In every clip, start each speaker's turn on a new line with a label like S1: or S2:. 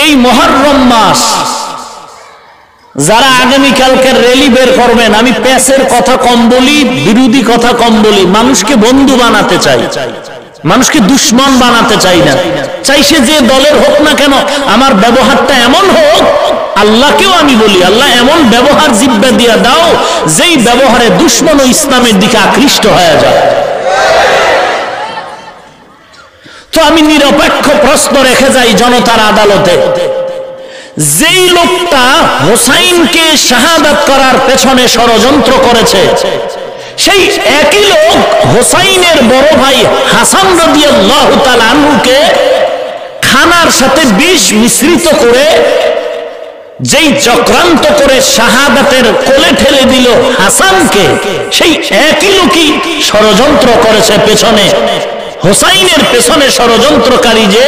S1: এই মুহররম মাস যারা আগামীকালকের র্যালি বের করবেন, আমি পেছের কথা কম বলি, বিরোধী কথা কম বলি, মানুষকে বন্ধু বানাতে চাই, মানুষকে দুশ্মন বানাতে চাই না। চাই সে যে দলের হোক না কেন, আমার ব্যবহারটা এমন হোক, আল্লাহকেও আমি বলি আল্লাহ এমন ব্যবহার জিব্বা দিয়া দাও যেই ব্যবহারে দুশ্মন ও ইসলামের দিকে আকৃষ্ট হয়ে যায়। তো আমি নিরপেক্ষ প্রশ্ন রেখে যাই জনতার আদালতে, যেই লোকটা হোসাইনকে শাহাদাত করার পেছনে ষড়যন্ত্র করেছে, সেই একই লোক হোসাইনের বড় ভাই হাসান রাদিয়াল্লাহু তাআলা আনহুকে খানার সাথে বিষ মিশ্রিত করে যেই চক্রান্ত করে শাহাদাতের কোলে ঠেলে দিল হাসানকে, সেই একই লোকই ষড়যন্ত্র করেছে পেছনে। হোসাইনের পেছনে ষড়যন্ত্রকারী যে,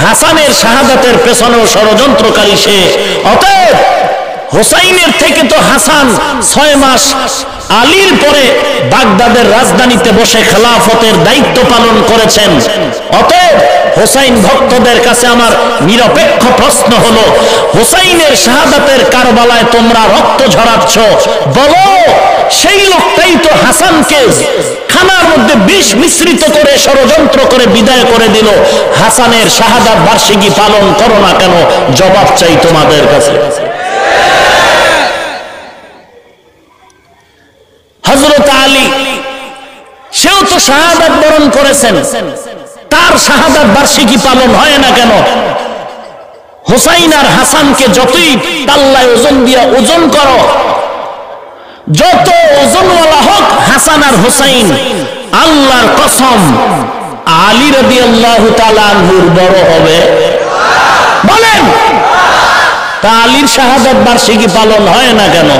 S1: হাসানের শাহাদাতের পেছনেও ষড়যন্ত্রকারী সে। অতএব হোসাইনের থেকে তো হাসান 6 মাস আলীর পরে বাগদাদের রাজধানীতে বসে খেলাফতের দায়িত্ব পালন করেছেন। অতএব হোসাইন ভক্তদের কাছে আমার নিরপেক্ষ প্রশ্ন হলো, হোসাইনের শাহাদাতের কারবালায় তোমরা রক্ত ঝরাচ্ছ, বলো সেই লোকটাই তো হাসানকে খানার মধ্যে বিষ মিশ্রিত করে ষড়যন্ত্র করে বিদায় করে দিল, হাসানের শাহাদাত বার্ষিকী পালন করো না কেন? জবাব চাই তোমাদের কাছে। হযরত আলী সেও তো শাহাদাত বরণ করেছেন, তার শাহাদাত বার্ষিকী পালন হয় না কেন? হোসাইন আর হাসানকে যতই পাল্লায় ওজন দিয়া ওজন করো, যত ওজনওয়ালা হোক হাসান আর হোসাইন, আল্লাহর কসম আলী রাদিয়াল্লাহু তাআলা আনহুর বড় হবে। বলেন, তা আলীর শাহাদাত বার্ষিকী পালন হয় না কেন?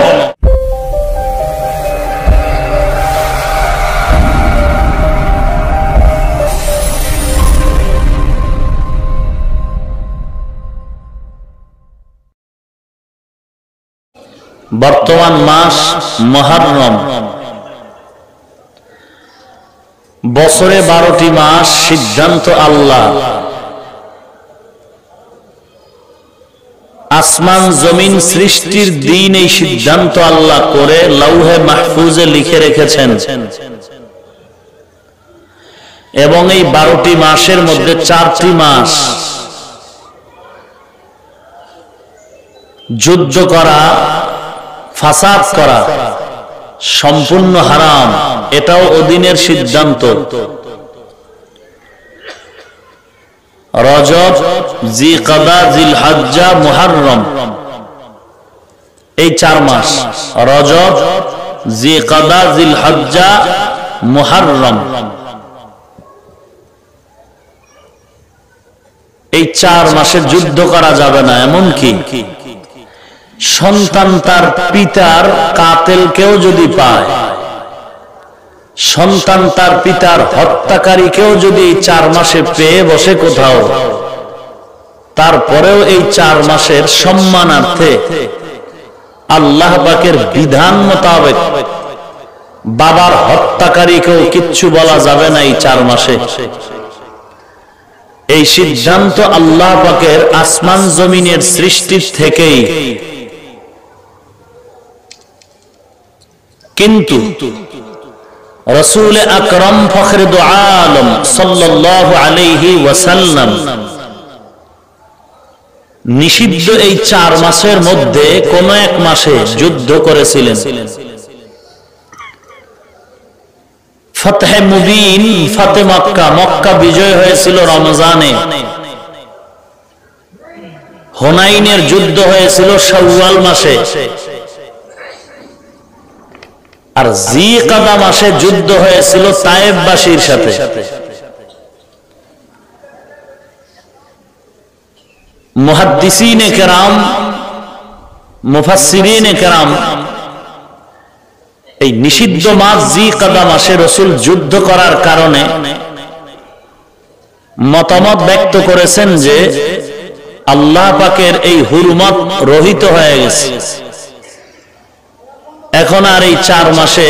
S1: বর্তমান মাস মুহররম, বছরে 12টি মাস, সিদ্ধান্ত আল্লাহ। আসমান জমিন সৃষ্টির দিন এই সিদ্ধান্ত আল্লাহ করে লাউহে মাহফুজে লিখে রেখেছেন, এবং এই 12টি মাসের মধ্যে 4টি মাস যুদ্ধ করা, ফাসাদ করা সম্পূর্ণ হারাম, এটাও অদিনের সিদ্ধান্ত। রজব, জিলকাদা, জিলহজ্জা, মুহররম, এই 4 মাস। রজব, জিলকাদা, জিলহজ্জা, মুহররম, এই 4 মাসে যুদ্ধ করা যাবে না। এমনকি সন্তান তার পিতার কাতেলকেও যদি পায়, সন্তান তার পিতার হত্যাকারীকেও যদি 4 মাসে পেয়ে বসে কোথাও, তারপরেও এই 4 মাসের সম্মানার্থে আল্লাহ পাকের বিধান মোতাবেক বাবার হত্যাকারীকেও কিচ্ছু বলা যাবে না এই 4 মাসে। এই সিদ্ধান্ত আল্লাহ পাকের আসমান জমিনের সৃষ্টির থেকেই। কিন্তু রাসূল আকরাম ফখরে দু আলম সাল্লাল্লাহু আলাইহি ওয়াসাল্লাম নিষিদ্ধ এই 4 মাসের মধ্যে কোন এক মাসে যুদ্ধ করেছিলেন। ফতহে মুবিন, ফাতে মক্কা, মক্কা বিজয় হয়েছিল রমজানে। হুনাইনের যুদ্ধ হয়েছিল শাওয়াল মাসে। আর জিলকাদা মাসে যুদ্ধ হয়েছিল তায়েববাসীর সাথে। মুহাদ্দিসিনে কেরাম, মুফাসসিরিনে কেরাম এই নিষিদ্ধ মাস জিলকাদা মাসে রাসূল যুদ্ধ করার কারণে মতামত ব্যক্ত করেছেন যে আল্লাহ পাকের এই হুরমত রহিত হয়ে গেছে, এখন আর এই 4 মাসে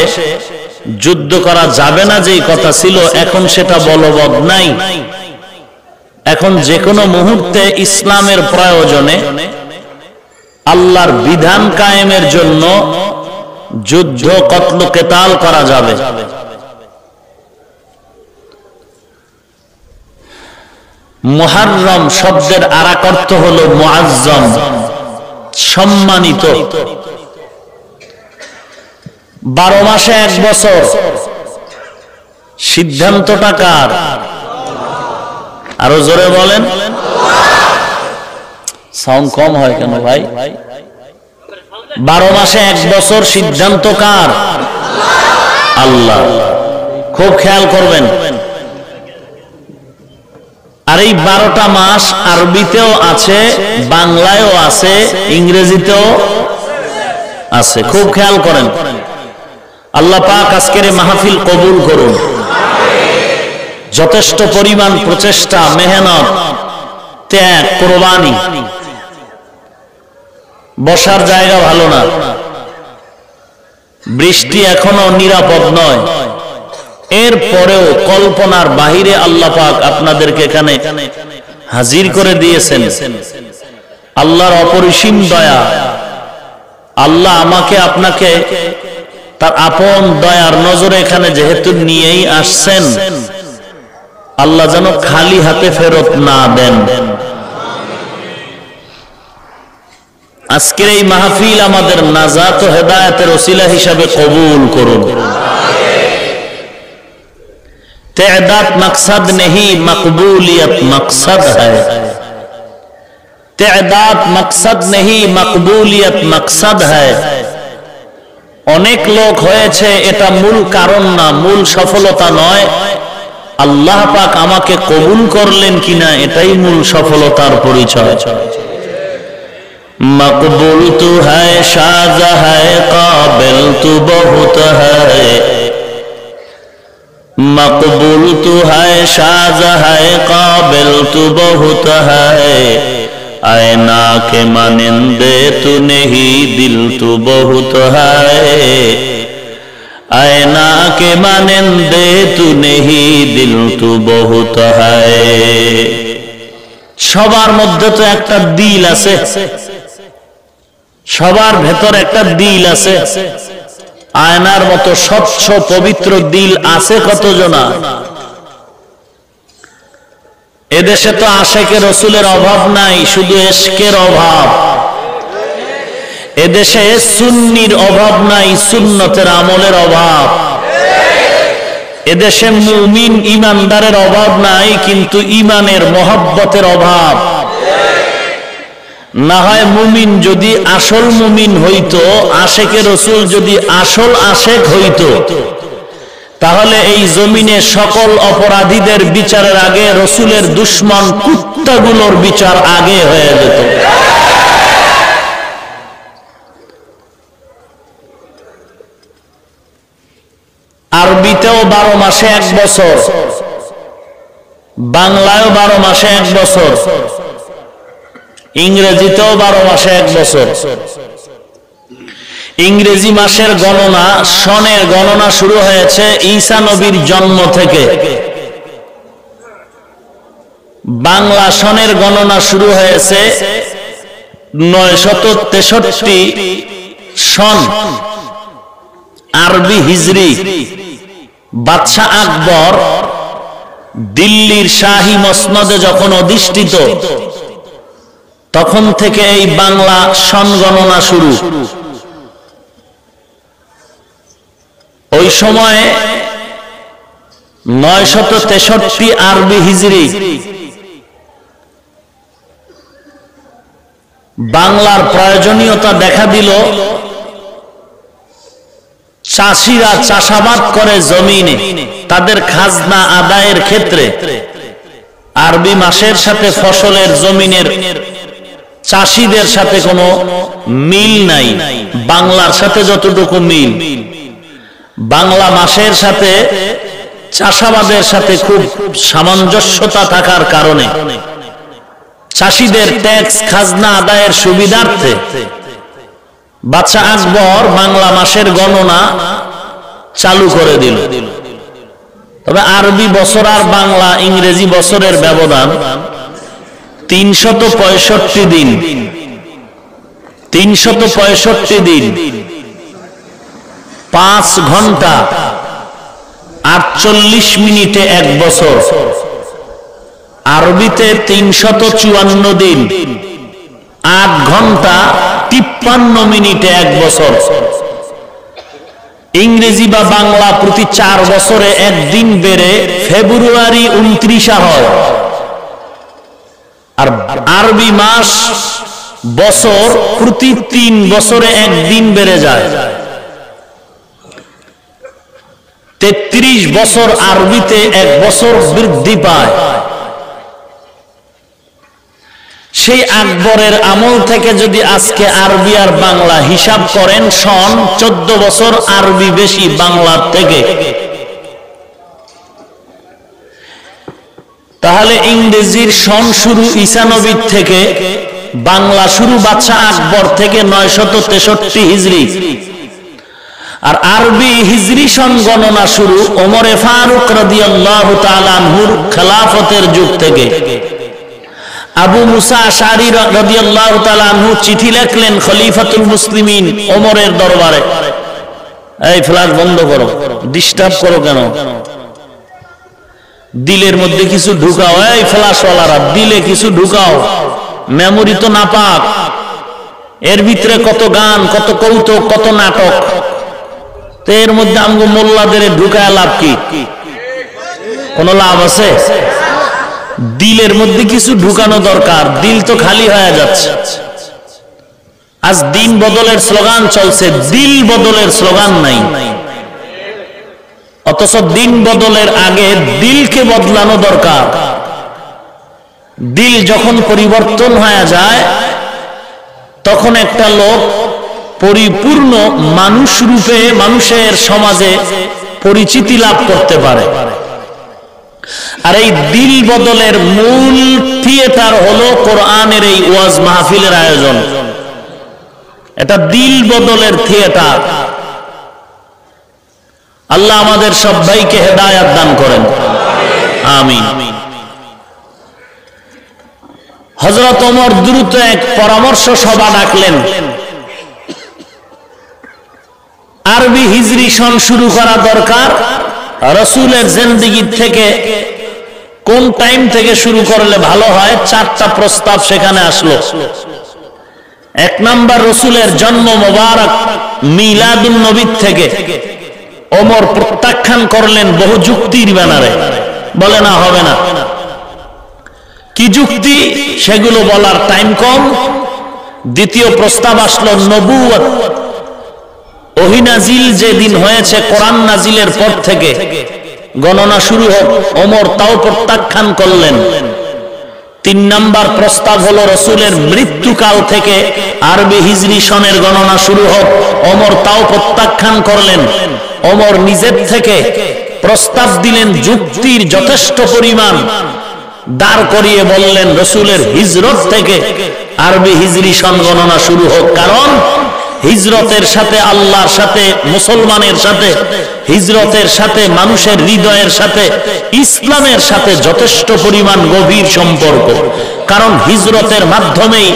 S1: যুদ্ধ করা যাবে না। যেই কথা ছিল এখন সেটা বলবৎ নাই। এখন যে কোনো মুহূর্তে ইসলামের প্রয়োজনে আল্লাহর বিধান কায়েমের জন্য যুদ্ধ কতল কেতাল করা যাবে। মুহররম শব্দের আরেক অর্থ হলো মুআজ্জম, সম্মানিত। 12 মাসে 1 বছর, সিদ্ধান্তটা কার? আরো জোরে বলেন। সাউন্ড কম হয় কেন ভাই? 12 মাসে 1 বছর, সিদ্ধান্ত কার? আল্লাহ। খুব খেয়াল করবেন। আর এই 12টা মাস আরবিতেও আছে, বাংলায়ও আছে, ইংরেজিতেও আছে। খুব খেয়াল করেন। আল্লাহ পাক আজকের মাহফিল কবুল করুন। যথেষ্ট পরিমাণ প্রচেষ্টা, মেহনত, ত্যাগ, কোরবানি। বসার জায়গা ভালো না, বৃষ্টি এখনো নিরাপদ নয়, এরপরেও কল্পনার বাহিরে আল্লাহ পাক আপনাদেরকে এখানে হাজির করে দিয়েছেন। আল্লাহর অপরিসীম দয়া। আল্লাহ আমাকে আপনাকে তার আপন দয়ার নজরে এখানে যেহেতু নিয়েই আসছেন, আল্লাহ যেন খালি হাতে ফেরত না দেন। আজকের এই মাহফিল আমাদের নাজাত ও হেদায়েতের ওসিলা হিসাবে কবুল করুন। तेदाद मकसद नहीं, मकबूलियत मकसद है। तेदाद मकसद नहीं, मकबूलियत मकसद है। অনেক লোক হয়েছে, এটা মূল কারণ না, মূল সফলতা নয়। আল্লাহ পাক আমাকে কবুল করলেন কিনা এটাই মূল সফলতার পরিচয়। মকবুল তু হ্যায়, শাযা হ্যায়, কাবিল তু বহুত হ্যায়। मकबूल तू है, शाज़ा है, काबिल तू बहुत है। आईना के मानिंदे तू नहीं, दिल तू बहुत है। आईना के मानिंदे तू नहीं, दिल तू बहुत है। সবার মধ্যে তো একটা দিল আছে, সবার ভেতর একটা দিল আছে। আয়নার মতো স্বচ্ছ পবিত্র দিল আছে কতজনা? এদেশে তো আশেকে রসুলের অভাব নাই, শুধু ইশকের অভাব। এদেশে সুন্নির অভাব নাই, সুন্নতের আমলের অভাব। এদেশে মুমিন ইমানদারের অভাব নাই, কিন্তু ইমানের মহব্বতের অভাব। না হয় মুমিন যদি আসল মুমিন হইতো, আশেকে রসুল যদি আসল আশেক হইতো, তাহলে এই জমিনে সকল অপরাধীদের বিচারের আগে রসুলের দুশ্মন কুত্তাগুলোর বিচার আগে হয়ে যেত। আরবিতেও 12 মাসে 1 বছর, বাংলায়ও 12 মাসে 1 বছর, ইংরেজিতেও 12 মাসে 1 বছর। ইংরেজি মাসের গণনা, সনের গণনা শুরু হয়েছে ঈসা নবীর জন্ম থেকে। বাংলা সনের গণনা শুরু হয়েছে 963 সন আরবি হিজরি। বাদশাহ আকবর দিল্লির শাহী মসনদে যখন অধিষ্ঠিত, তখন থেকে এই বাংলা সন গণনা শুরু। ওই সময়ে 963 আরবি হিজরি। বাংলার প্রয়োজনীয়তা দেখা দিল। চাষিরা চাষাবাদ করে জমিনে, তাদের খাজনা আদায়ের ক্ষেত্রে আরবি মাসের সাথে ফসলের জমিনের চাষিদের সাথে কোনো মিল নাই। বাংলার সাথে যতটুকু মিল, বাংলা মাসের সাথে চাষাবাদের সাথে খুব সামঞ্জস্যতা থাকার কারণে চাষিদের ট্যাক্স খাজনা আদায়ের সুবিধার্থে বাদশাহ আকবর বাংলা মাসের গণনা চালু করে দিল। তবে আরবি বছর আর বাংলা ইংরেজি বছরের ব্যবধান 365 দিন, 365 দিন 5 ঘন্টা 48 মিনিটে 1 বছর। আরবিতে 354 দিন 8 ঘন্টা 53 মিনিটে 1 বছর। ইংরেজি বা বাংলা প্রতি 4 বছরে 1 দিন বেড়ে ফেব্রুয়ারি 29 হয়। আর আরবি মাস বছর প্রতি 3 বছরে 1 দিন বেড়ে যায়। 33 বছর আরবিতে 1 বছর বৃদ্ধি পায়। সেই আকবরের আমল থেকে যদি আজকে আরবি আর বাংলা হিসাব করেন, সন 14 বছর আরবি বেশি বাংলার থেকে। তাহলে ইংরেজির সন শুরু ঈসা নবীর থেকে, বাংলা শুরু বাদশাহ আকবর থেকে 963 হিজরি। আর আরবি হিজরি সন গণনা শুরু ওমরে ফারুক রাদিয়াল্লাহু তাআলা আনহুর খেলাফতের যুগ থেকে। আবু মুসা আশআরী রাদিয়াল্লাহু তাআলা আনহু চিঠি লিখলেন খলিফাতুল মুসলিমিন ওমরের দরবারে, এই ফ্ল্যাশ বন্ধ করো, ডিস্টার্ব করো কেন, দিলের মধ্যে কিছু ঢুকাও, এই ফ্ল্যাশওয়ালারা দিলে কিছু ঢুকাও, মেমোরি তো নাপাক, এর ভিতরে কত গান, কত কৌতুক, কত নাটক, তো এর মধ্যে আমগো মোল্লাদের ঢুকায় লাভ কি? কোন লাভ আছে? দিলের মধ্যে কিছু ঢুকানো দরকার, দিল তো খালি হয়ে যাচ্ছে। আজ দিন বদলের স্লোগান চলছে, দিল বদলের স্লোগান নাই। অথচ দিন বদলের আগে দিলকে বদলানো দরকার। দিল যখন পরিবর্তন হয়ে যায়, তখন একটা লোক পরিপূর্ণ মানুষ রূপে মানুষের সমাজে পরিচিতি লাভ করতে পারে। আর এই দিল বদলের মূল থিয়েটার হলো কোরআনের এই ওয়াজ মাহফিলের আয়োজন। এটা দিল বদলের থিয়েটার। আল্লাহ আমাদের সবাইকে হেদায়েত দান করেন, আমিন। হযরত ওমর দ্রুত এক পরামর্শ সভা ডাকলেন। আরবি হিজরি সন শুরু করা দরকার। রাসূলের জিন্দেগি থেকে কোন টাইম থেকে শুরু করলে ভালো হয়? 4টা প্রস্তাব সেখানে আসলো। 1 নাম্বার, রাসূলের জন্ম মোবারক মিলাদুন নবী থেকে। ওমর প্রত্যাখ্যান করলেন বহু যুক্তির ব্যানারে, বলে না, হবে না। কি যুক্তি? সেগুলো বলার টাইম কম। দ্বিতীয় প্রস্তাব আসলো নবুয়ত, ওহী নাজিল যেদিন হয়েছে কোরআন নাজিলের পর থেকে গণনা শুরু হোক। ওমর তাও প্রত্যাখ্যান করলেন। 3 নাম্বার প্রস্তাব হলো রাসূলের মৃত্যুকাল থেকে আরবি হিজরি সনের গণনা শুরু হোক। ওমর তাও প্রত্যাখ্যান করলেন। ওমর নিজের থেকে প্রস্তাব দিলেন, যুক্তির যথেষ্ট পরিমাণ দাঁড় করিয়ে বললেন রাসূলের হিজরত থেকে আরবি হিজরি সন গণনা শুরু হোক। কারণ হিজরতের সাথে আল্লাহর সাথে, মুসলমানের সাথে, হিজরতের সাথে মানুষের হৃদয়ের সাথে, ইসলামের সাথে যথেষ্ট পরিমাণ গভীর সম্পর্ক। কারণ হিজরতের মাধ্যমেই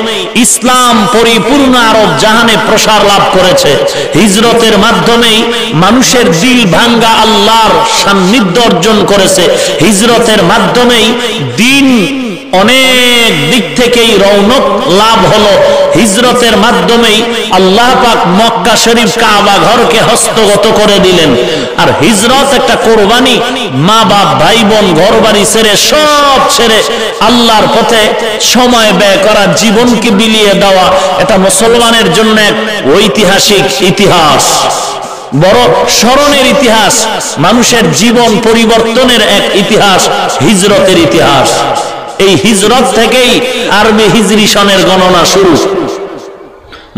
S1: ইসলাম পরিপূর্ণ আরব জাহানে প্রসার লাভ করেছে। হিজরতের মাধ্যমেই মানুষের দিল ভাঙ্গা আল্লাহর সান্নিধ্য অর্জন করেছে। হিজরতের মাধ্যমেই দিন অনেক দিক থেকেই রৌনক লাভ হলো। হিজরতের মাধ্যমেই আল্লাহ পাক মক্কা শরীফ কাবা ঘরকে হস্তগত করে দিলেন। আর হিজরত একটা কোরবানি, মা বাপ ভাই বোন ঘর বাড়ি ছেড়ে সব ছেড়ে আল্লাহর পথে সময় ব্যয় করা, জীবনকে বিলিয়ে দেওয়া, এটা মুসলমানের জন্য এক ঐতিহাসিক ইতিহাস, বড় স্মরণের ইতিহাস, মানুষের জীবন পরিবর্তনের এক ইতিহাস, হিজরতের ইতিহাস। এই হিজরত থেকেই আরবি হিজরি সনের গণনা শুরু।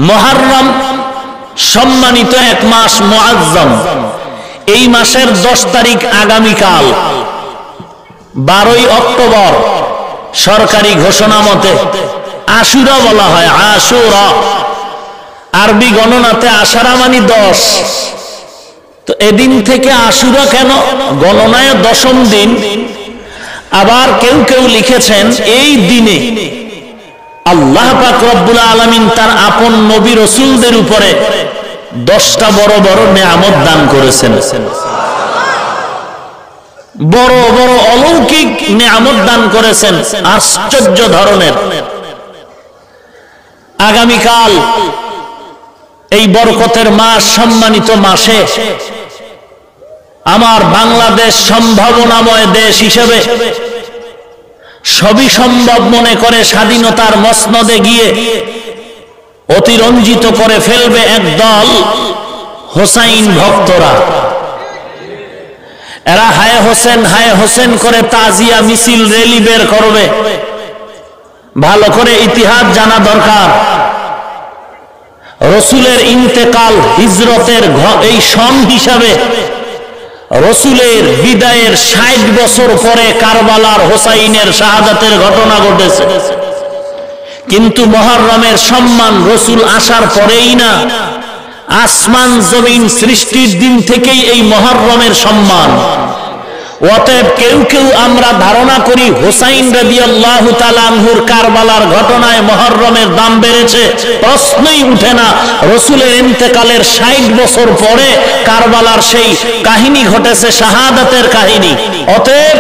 S1: মুহররম সম্মানিত এক মাস, মুআজ্জম। এই মাসের 10 তারিখ আগামীকাল 12ই অক্টোবর সরকারি ঘোষণা মতে আশুরা বলা হয়। আশুরা আরবি গণনাতে আশারা মানে 10। তো এদিন থেকে আশুরা কেন? গণনায় 10ম দিন। আবার কেউ কেউ লিখেছেন এই দিনে আল্লাহ পাক রব্বুল আলামিন তার আপন নবী রাসূলদের উপরে 10টা বড় বড় নেয়ামত দান করেছেন, বড় বড় অলৌকিক নেয়ামত দান করেছেন, আশ্চর্য ধরনের। আগামীকাল এই বরকতের মাস, সম্মানিত মাসে আমার বাংলাদেশ সম্ভাবনাময় দেশ হিসেবে সবই সম্ভব মনে করে স্বাধীনতার মসনদে গিয়ে অতিরঞ্জিত করে ফেলবে একদল হোসাইন ভক্তরা। এরা হায় হোসেন করে তাজিয়া মিছিল র্যালি বের করবে। ভালো করে ইতিহাস জানা দরকার। রসুলের ইন্তেকাল, হিজরতের এই সন হিসাবে রসুলের বিদায়ের 60 বছর পরে কারবালার হোসাইনের শাহাদাতের ঘটনা ঘটেছে। কিন্তু মুহররমের সম্মান রসুল আসার পরেই না, আসমান জমিন সৃষ্টির দিন থেকেই এই মুহররমের সম্মান। অতএব কেউ কেউ আমরা ধারণা করি হুসাইন রাদিয়াল্লাহু তাআলা আনহুর কারবালার ঘটনায় মুহররমের দাম বেড়েছে, প্রশ্নই উঠে না। রাসূলের ইন্তেকালের 60 বছর পরে কারবালার সেই কাহিনী ঘটেছে, শাহাদাতের কাহিনী। অতএব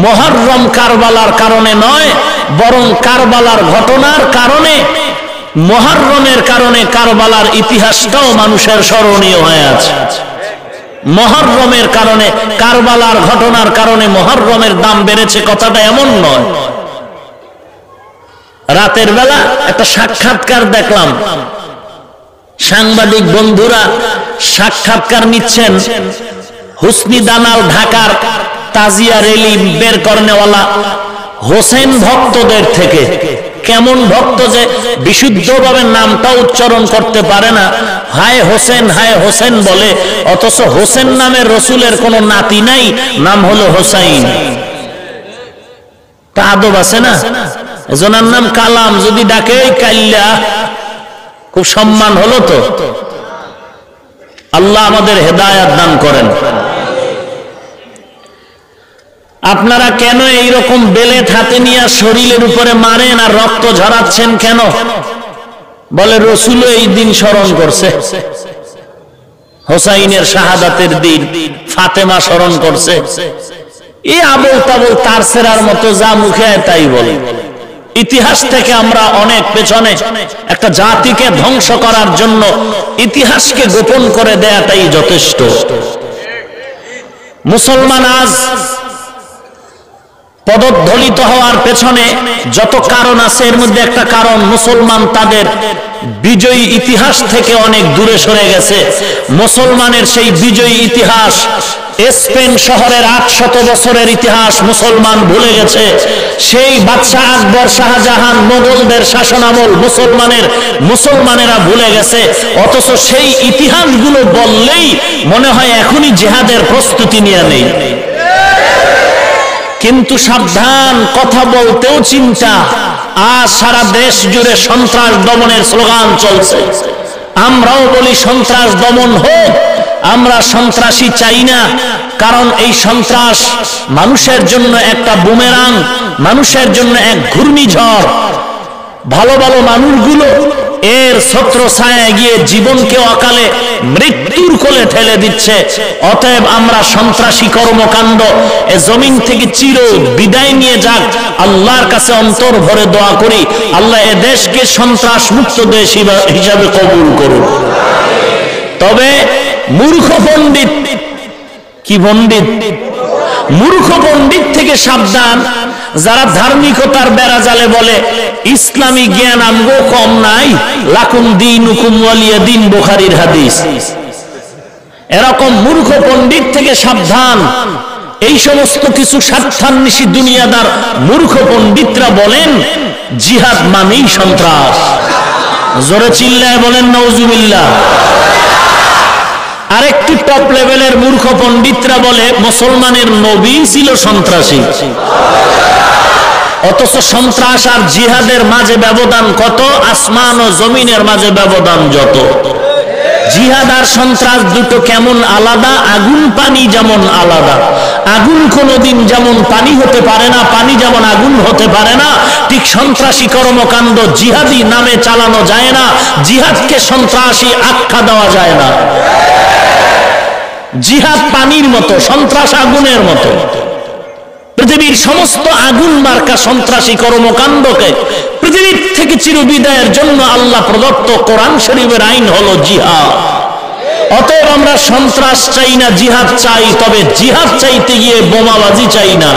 S1: মুহররম কারবালার কারণে নয়, বরং কারবালার ঘটনার কারণে, মুহররমের কারণে কারবালার ইতিহাসটাও মানুষের স্মরণীয় হয়ে আছে। মুহররমের কারণে, কারবালার ঘটনার কারণে মুহররমের দাম বেড়েছে, কথাটা এমন নয়। রাতের বেলা একটা সাক্ষাৎকার দেখলাম, সাংবাদিক বন্ধুরা সাক্ষাৎকার নিচ্ছেন হুসনি দানাল ঢাকার তাজিয়া র্যালি বের করেনেওয়ালা হোসেন ভক্তদের থেকে। কেমন ভক্ত যে বিশুদ্ধভাবে নামটা উচ্চারণ করতে পারে না, হায় হোসেন বলে, অথচ হোসেন নামের রসুলের কোন নাতি নাই, নাম হলো হোসাইন। তা আদব আছে না? এজনের নাম কালাম, যদি ডাকে কাইল্লা, খুব সম্মান হলো তো। আল্লাহ আমাদের হেদায়াত দান করেন। আপনারা কেন এইরকম বেলেট হাতে নিয়ে শরীরের উপরে মারেন আর রক্ত ঝরাচ্ছেন কেন? বলে রসুল এই দিন স্মরণ করছে, হোসাইনের শাহাদাতের দিন, ফাতেমা স্মরণ করছে। এই আবল তাবল তার সেরার মতো যা মুখে তাই বলে। ইতিহাস থেকে আমরা অনেক পেছনে। একটা জাতিকে ধ্বংস করার জন্য ইতিহাসকে গোপন করে দেয়াটাই যথেষ্ট। মুসলমান আজ পদদলিত হওয়ার পেছনে যত কারণ আছে, এর মধ্যে একটা কারণ মুসলমান তাদের বিজয়ী ইতিহাস থেকে অনেক দূরে সরে গেছে। মুসলমানের সেই বিজয়ী ইতিহাস, স্পেন শহরের 800 বছরের ইতিহাস মুসলমান ভুলে গেছে। সেই বাদশাহ আকবর, শাহজাহান, মোগলদের শাসনামল মুসলমানেরা ভুলে গেছে। অথচ সেই ইতিহাসগুলো বললেই মনে হয় এখনই জিহাদের প্রস্তুতি নিয়ে নেই। কিন্তু সাবধান, কথা বলতেও চিন্তা। আজ সারা দেশ জুড়ে সন্ত্রাস দমনের স্লোগান চলছে। আমরাও বলি সন্ত্রাস দমন হোক, আমরা সন্ত্রাসী চাই না। কারণ এই সন্ত্রাস মানুষের জন্য একটা বুমেরাং, মানুষের জন্য এক ঘূর্ণিঝড়। ভালো ভালো মানুষগুলো এর ছত্র ছায়ায় গিয়ে জীবনকে অকালে মৃত্যুর কোলে ঠেলে দিচ্ছে। অতএব আমরা সন্ত্রাসী কর্মকাণ্ড এ জমিন থেকে চির বিদায় নিয়ে যাক, আল্লাহর কাছে অন্তর ভরে দোয়া করি, আল্লাহ এ দেশকে সন্ত্রাস মুক্ত দেশ হিসাবে কবুল করুন। তবে মূর্খ পণ্ডিত, কি পণ্ডিত? মূর্খ পণ্ডিত থেকে সাবধান। যারা ধার্মিকতার বেড়াজালে বলে ইসলামী জ্ঞান আমগো কম নাই, লাকুম দীনুকুম ওয়ালিয়া দীন, বুখারীর হাদিস। এরকম মূর্খ পণ্ডিত থেকে সাবধান। এই সমস্ত কিছু স্বার্থান্বেষী দুনিয়াদার মূর্খ পণ্ডিতরা বলেন জিহাদ মানেই সন্ত্রাস। জোরে চিল্লায় বলেন নাউজুবিল্লাহ। আরেকটি টপ লেভেলের মূর্খ পণ্ডিতরা বলে মুসলমানের নবী ছিল সন্ত্রাসী। অথচ সন্ত্রাস আর জিহাদের মাঝে ব্যবধান কত? আসমান ও জমিনের মাঝে ব্যবধান যত। জিহাদ আর সন্ত্রাস দুটো কেমন আলাদা, আগুন পানি যেমন আলাদা। আগুন কোনোদিন যেমন পানি হতে পারে না, পানি যেমন আগুন হতে পারে না, ঠিক সন্ত্রাসী কর্মকাণ্ড জিহাদি নামে চালানো যায় না, জিহাদকে সন্ত্রাসী আখ্যা দেওয়া যায় না। জিহাদ পানির মতো, সন্ত্রাস আগুনের মতো। পৃথিবীর সমস্ত আগুন মার্কা সন্ত্রাসী কর্মকাণ্ডকে পৃথিবীর থেকে চিরবিদায়ের জন্য আল্লাহ প্রদত্ত কোরআন শরীফের আইন হলো জিহাদ। অতএব আমরা সন্ত্রাস চাই না, জিহাদ চাই, তবে জিহাদ চাইতে গিয়ে বোমাবাজি চাই না।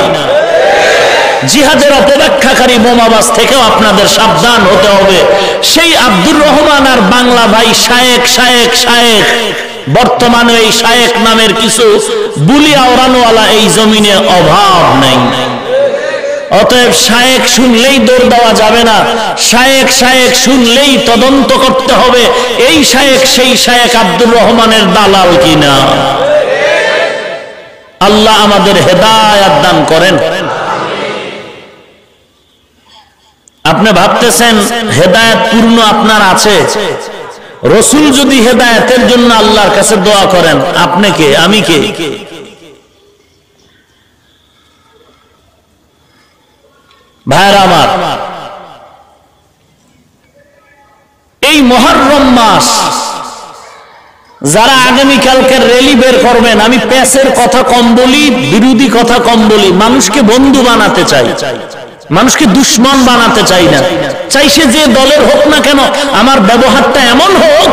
S1: জিহাদের অপব্যাখ্যাকারী বোমাবাজ থেকেও আপনাদের সাবধান হতে হবে। সেই আব্দুর রহমান আর বাংলা ভাই শায়েক শায়েক শায়েক, বর্তমানে এই শায়েক নামের কিছু বুলিয়া ওরানোওয়ালা এই জমিনে অভাব নাই। অতএব শায়েক শুনলেই দৌড় দেওয়া যাবে না, শায়েক শায়েক শুনলেই তদন্ত করতে হবে এই শায়েক সেই শায়েক আব্দুর রহমানের দালাল কিনা। আল্লাহ আমাদের হেদায়েত দান করেন। আপনি ভাবতেছেন হেদায়েত পূর্ণ আপনার আছে? রসুল যদি হেদায়েতের জন্য আল্লাহর কাছে দোয়া করেন, আপনি কে, আমি কে? ভাইরা আমার, এই মুহররম মাস যারা আগামীকালকে র্যালি বের করবেন, আমি প্যাসের কথা কম বলি, বিরোধী কথা কম বলি, মানুষকে বন্ধু বানাতে চাই, মানুষকে দুশ্মন বানাতে চাই না। চাই সে যে দলের হোক না কেন, আমার ব্যবহারটা এমন হোক,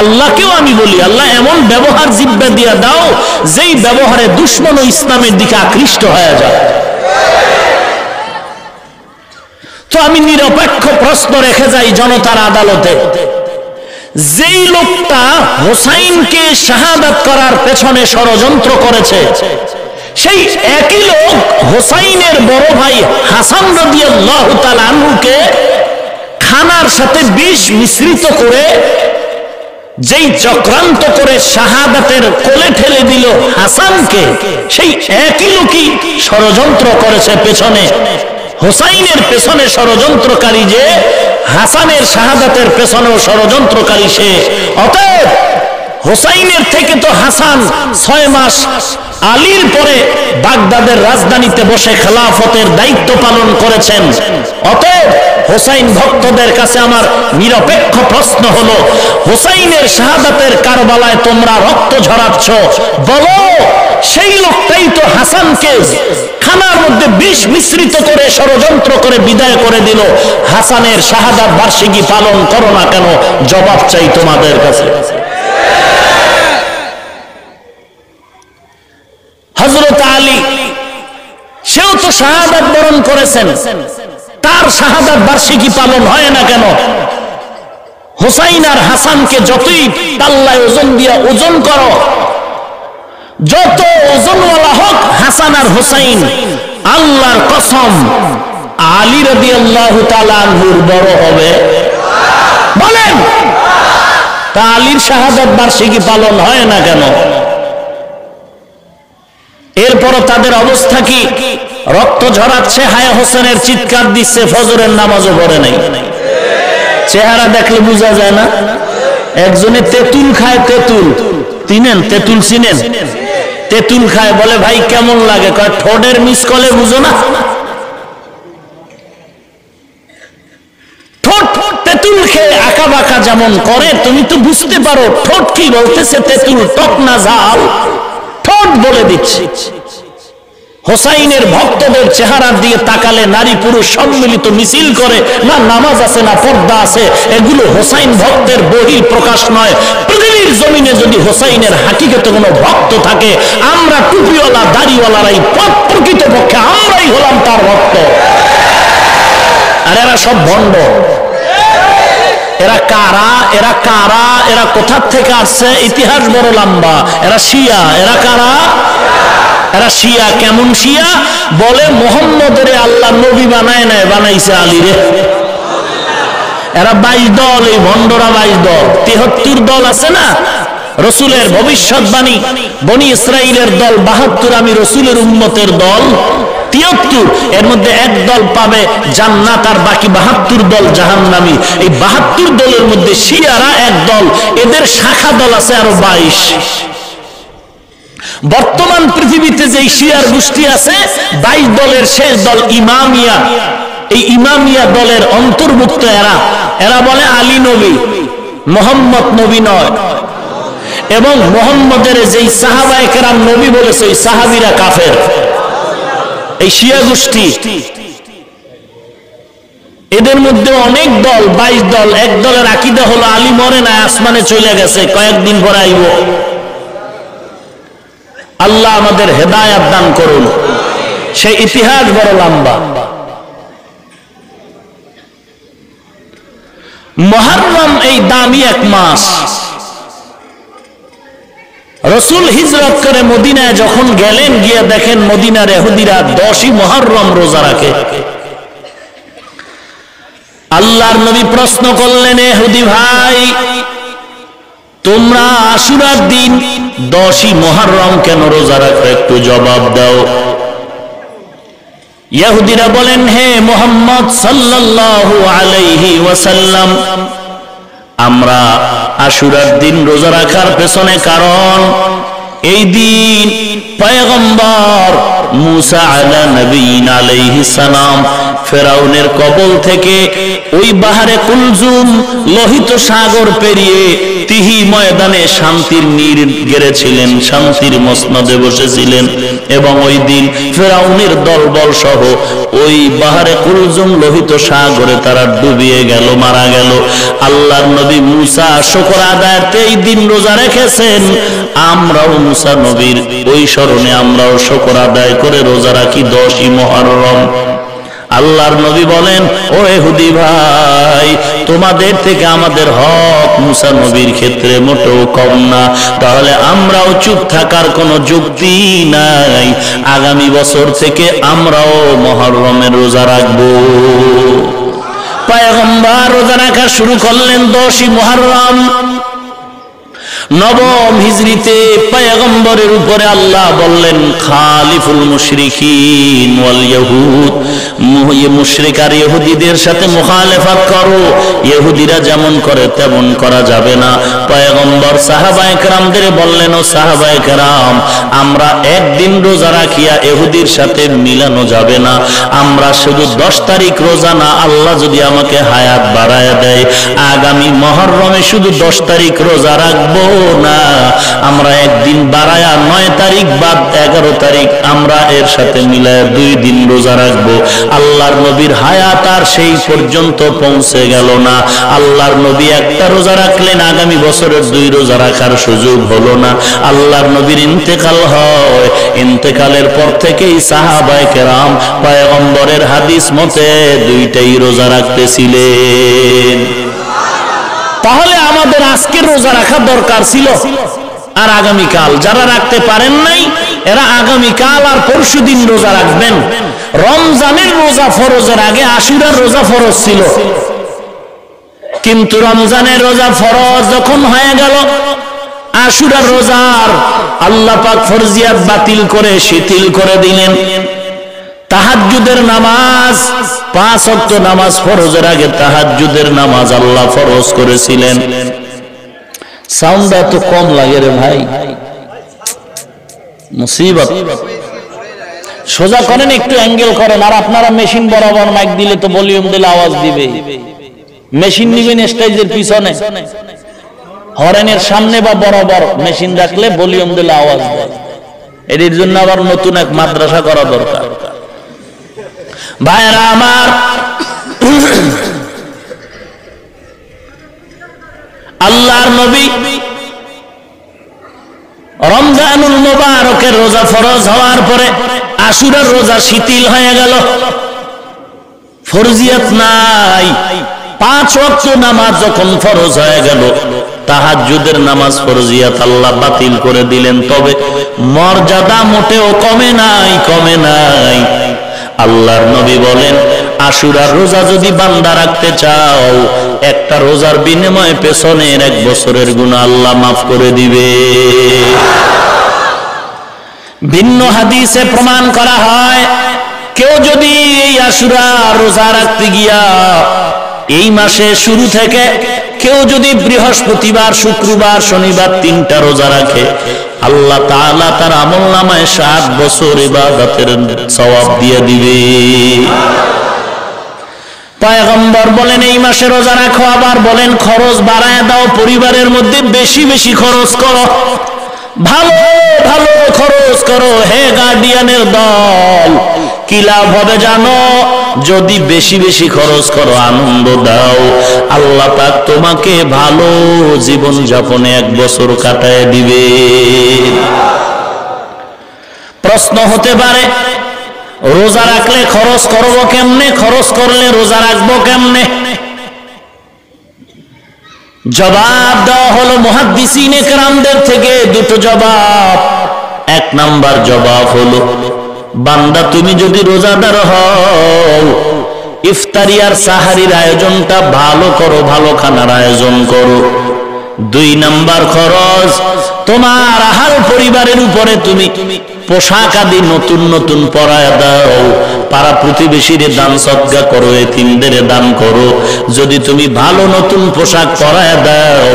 S1: আল্লাহকেও আমি বলি, আল্লাহ এমন ব্যবহার জিব্বা দিয়া দাও যেই ব্যবহারে দুশ্মন ও ইসলামের দিকে আকৃষ্ট হয়ে যায়। তো আমি নিরপেক্ষ প্রশ্ন রেখে যাই জনতার আদালতে, যেই লোকটা হোসাইনকে শাহাদাত করার পেছনে ষড়যন্ত্র করেছে, সেই একই লোক হোসাইনের বড় ভাই হাসান রাদিয়াল্লাহু তাআলা আনহুকে খানার সাথে বিষ মিশ্রিত করে যেই চক্রান্ত করে শাহাদাতের কোলে ঠেলে দিল হাসানকে, সেই একই লোকই ষড়যন্ত্র করেছে পেছনে। হোসাইনের পেছনে ষড়যন্ত্রকারী যে, হাসানের শাহাদাতের পেছনেও ষড়যন্ত্রকারী সে। অতএব হোসাইনের থেকে তো হাসান 6 মাস আলীর পরে বাগদাদের রাজধানীতে বসে খেলাফতের দায়িত্ব পালন করেছেন। অতএব হোসাইন ভক্তদের কাছে আমার নিরপেক্ষ প্রশ্ন হলো, হোসাইনের শাহাদাতের কারবালায় তোমরা রক্ত ঝরাচ্ছ, বলো সেই লোকটাই তো হাসানকে খানার মধ্যে বিষ মিশ্রিত করে ষড়যন্ত্র করে বিদায় করে দিল, হাসানের শাহাদাত বার্ষিকী পালন করো না কেন? জবাব চাই তোমাদের কাছে। হযরত আলী সেও তো শাহাদাত বরণ করেছেন, তার শাহাদাত বার্ষিকী পালন হয় না কেন? হোসাইন আর হাসানকে যতই পাল্লায় ওজন দিয়া ওজন করো, যত ওজনওয়ালা হোক হাসান আর হোসাইন, আল্লাহর কসম আলী রাদিয়াল্লাহু তাআলা আনহুর বড় হবে। বলেন, তা আলীর শাহাদাত বার্ষিকী পালন হয় না কেন? এরপরও তাদের অবস্থা কি? রক্ত ঝরাচ্ছে, হায় হোসেনের চিৎকার দিচ্ছে, ফজরের নামাজও পড়ে নাই। চেহারা দেখলে বোঝা যায় না? একজনে তেঁতুল খায়, তেঁতুল চিনেন? তেঁতুল চিনেন? তেঁতুল খায়, বলে ভাই কেমন লাগে? কয় ঠোঁটের মিস কলে বুঝো না? ঠোঁট তেঁতুল খেয়ে আঁকা বাঁকা যেমন করে, তুমি তো বুঝতে পারো ঠোঁট কি বলতেছে, তেঁতুল টক না ঝাল, ঠোঁট বলে দিচ্ছে। হোসাইনের ভক্তদের চেহারা দিয়ে তাকালে নারী পুরুষ সম্মিলিত মিছিল করে, না নামাজ আছে না পর্দা আছে, এগুলো হোসাইন ভক্তের বহির প্রকাশ নয়। পৃথিবীর জমিনে যদি হোসাইনের হাকিকতে কোনো ভক্ত থাকে, আমরা টুপিওয়ালা দাড়িওয়ালারাই প্রকৃতপক্ষে আমরাই হলাম তার ভক্ত। আর এরা সব ভণ্ড। এরা কারা? এরা কারা? এরা কোথা থেকে আসছে? ইতিহাস বড় লম্বা। এরা শিয়া। এরা কারা? এরা শিয়া। কেমন শিয়া? বলে মোহাম্মদের আল্লাহ নবী বানায় নাই, বানাইছে আলীরে। এরা 22 দল, এই ভণ্ডরা 22 দল। 73 দল আছে না রসুলের ভবিষ্যৎবাণী, বনি ইসরাইলের দল 72, আমি রসুলের উম্মতের দল 73, এর মধ্যে এক দল পাবে জান্নাত আর বাকি 72 দল জাহান্নামী। এই 72 দলের মধ্যে শিয়ারা এক দল, এদের শাখা দল আছে আরো 22। বর্তমান পৃথিবীতে যে শিয়ার গোষ্ঠী আছে 22 দলের শেষ দল ইমামিয়া। এই ইমামিয়া দলের অন্তর্ভুক্ত এরা বলে আলী নবী, মোহাম্মদ নবী নয়, এবং মোহাম্মদের যেই সাহাবায়ে কেরাম নবী বলেছে ওই সাহাবীরা কাফের। এই শিয়া গোষ্ঠী, এদের মধ্যে অনেক দল, 22 দল। এক দলের আকীদা হলো আলী মরে না, আসমানে চলে গেছে, কয়েকদিন পরে আইব। আল্লাহ আমাদের হেদায়েত দান করুন। সেই ইতিহাস বড় লম্বা। মুহররম এই দামি এক মাস। রাসূল হিজরত করে মদিনায় যখন গেলেন, গিয়ে দেখেন মদিনার ইহুদিরা 10ই মুহররম রোজা রাখে। আল্লাহর নবী প্রশ্ন করলেন, ইহুদি ভাই, তোমরা আশুরার দিন 10ই মুহররম কেন রোজা রাখো? একটু জবাব দাও। ইহুদিরা বলেন, হে মুহাম্মদ সাল্লাল্লাহু আলাইহি ওয়াসাল্লাম, আমরা আশুরার দিন রোজা রাখার পেছনে কারণ এই দিন পয়গম্বর মুসা আলা নবীনা আলাইহিস সালাম ফেরাউনের কবল থেকে ওই বাহারে কুলজুম লোহিত সাগর পেরিয়ে তিহি ময়দানে শান্তির নীর গেড়েছিলেন, শান্তির মসনদে বসেছিলেন। এবং ওই দিন ফেরাউনের দলবল সহ ওই বাহারে কুলজুম লোহিত সাগরে তারা ডুবিয়ে গেল, মারা গেল। আল্লাহর নবী মুসা শুকর আদায়ার্থে এই দিন রোজা রেখেছেন। আমরাও মুসা নবীর ওই স্মরণে আমরাও শুকর আদায় করে রোজা রাখি 10ই মুহররম। আল্লাহর নবী বলেন, ও ইহুদি ভাই, তোমাদের থেকে আমাদের হক মুসা নবীর ক্ষেত্রে মোটেও কম না। তাহলে আমরাও চুপ থাকার কোনো যুক্তি নাই। আগামী বছর থেকে আমরাও মুহররমের রোজা রাখবো। পয়গম্বর রোজা রাখা শুরু করলেন 10ই মুহররম। নবম হিজরিতে পয়গম্বরের উপরে আল্লাহ বললেন, খালিফুল মুশরিকিন ওয়াল ইহুদ, মুশরিক আর ইহুদিদের সাথে মুখালেফাত করো। ইহুদিরা যেমন করে তেমন করা যাবে না। পয়গম্বর সাহাবায়ে কেরামদের বললেন, ও সাহাবায়ে কেরাম, আমরা একদিন রোজা রাখিয়া ইহুদির সাথে মিলানো যাবে না। আমরা শুধু 10 তারিখ রোজা না, আল্লাহ যদি আমাকে হায়াত বাড়ায় দেয়, আগামী মুহররমে শুধু 10 তারিখ রোজা রাখবো না, আমরা একদিন বাড়ায়া 9 তারিখ বা 11 তারিখ আমরা এর সাথে মিলায় 2 দিন রোজা রাখবো। আল্লাহর নবীর হায়াত আর সেই পর্যন্ত পৌঁছে গেল না। আল্লাহর নবী একটা রোজা রাখলেন, আগামী বছরের 2 রোজা রাখার সুযোগ হলো না। আল্লাহর নবীর ইন্তেকাল হয়। ইন্তেকালের পর থেকেই সাহাবায়ে কেরাম পয়গম্বরের হাদিস মতে 2টাই রোজা রাখতেছিলেন। তাহলে আমাদের আজকে রোজা রাখা দরকার ছিল, আর আগামীকাল যারা রাখতে পারেন নাই এরা আগামীকাল আর পরশুদিন রোজা রাখবেন। রমজানের রোজা ফরজের আগে আশুরার রোজা ফরজ ছিল, কিন্তু রমজানের রোজা ফরজ যখন হয়ে গেল, আশুরার রোজার আল্লাহ পাক ফরজিয়াত বাতিল করে শিথিল করে দিলেন। তাহাজ্জুদের নামাজ, 5 ওয়াক্ত নামাজ ফরজের আগে তাহাজ্জুদের নামাজ আল্লাহ ফরজ করেছিলেন। সাউন্ডটা তো কম লাগে রে ভাই, মুসিবত। সোজা করেন, একটু অ্যাঙ্গেল করেন। আর আপনারা মেশিন বরাবর মাইক দিলে তো ভলিউম দিলে আওয়াজ দিবে। মেশিন নিবেন স্টেজের পিছনে, হরেনের সামনে বা বরাবর মেশিন রাখলে ভলিউম দিলে আওয়াজ দেয়। এর জন্য আবার নতুন এক মাদ্রাসা করা দরকার। ভাইরা আমার, আল্লাহর নবী রমজানুল মুবারকের রোজা ফরজ হওয়ার পরে আশুরার রোজা শিথিল হয়ে গেল, ফরজিয়াত নাই। 5 ওয়াক্ত নামাজ যখন ফরজ হয়ে গেল, তাহাজ্জুদের নামাজ ফরজিয়াত আল্লাহ বাতিল করে দিলেন। তবে মর্যাদা মোটেও কমে নাই, কমে নাই। আল্লাহর নবী বলেন, আশুরার রোজা যদি বান্দা রাখতে চাও, একটা রোজার বিনিময়ে পেছনের 1 বছরের গুনাহ আল্লাহ মাফ করে দিবে। ভিন্ন হাদিসে প্রমাণ করা হয়, কেউ যদি এই আশুরা রোজা রাখতে গিয়া এই মাসে শুরু থেকে কেউ যদি বৃহস্পতিবার, শুক্রবার, শনিবার 3টা রোজা রাখে, আল্লাহ তাআলা তার আমলনামায় 7 বছর ইবাদতের সওয়াব দিয়ে দিবে। পয়গম্বর বলেন এই মাসে রোজা রাখো, আবার বলেন খরচ বাড়ায় দাও, পরিবারের মধ্যে বেশি বেশি খরচ করো, ভালো ভালো খরচ করো। হে গার্ডিয়ানের দল, কি লাভ হবে জানো? যদি বেশি বেশি খরচ করো, আনন্দ দাও, আল্লাহ পাক তোমাকে ভালো জীবন যাপনে 1 বছর কাটায় দিবে। প্রশ্ন হতে পারে, রোজা রাখলে খরচ করবো কেমনে? খরচ করলে রোজা রাখবো কেমনে? জবাব দেওয়া হলো মুহাদ্দিসিনে কেরামদের থেকে 2টো জবাব। 1 নাম্বার জবাব হলো, বান্দা তুমি যদি রোজাদার হও, ইফতারি আর সাহারির আয়োজনটা ভালো করো, ভালো খানার আয়োজন করো। 2 নাম্বার খরচ, তোমার আহার পরিবারের উপরে তুমি পোশাক আদি নতুন নতুন পরায় দাও, পাড়া প্রতিবেশীরে দান সদকা করো, এতিমদের দান করো। যদি তুমি ভালো নতুন পোশাক পরায় দাও,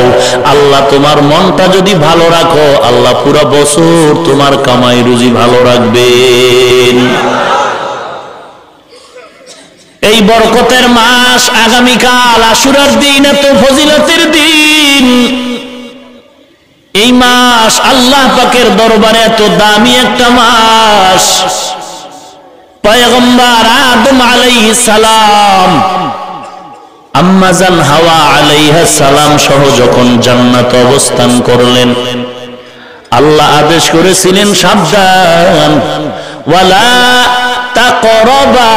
S1: আল্লাহ তোমার মনটা যদি ভালো রাখো, আল্লাহ পুরা বছর তোমার কামাই রুজি ভালো রাখবেন। এই বরকতের মাস, আগামীকাল আশুরার দিন, এত ফজিলতের দিন। এই মাস আল্লাহ পাকের দরবারে এত দামি একটা মাস। পয়গম্বর আদম আলাইহিস সালাম, আম্মা জান হাওয়া আলাইহা সালাম সহ যখন জান্নাতে অবস্থান করলেন, আল্লাহ আদেশ করেছিলেন সাবধান, ওয়ালা তাকরাবা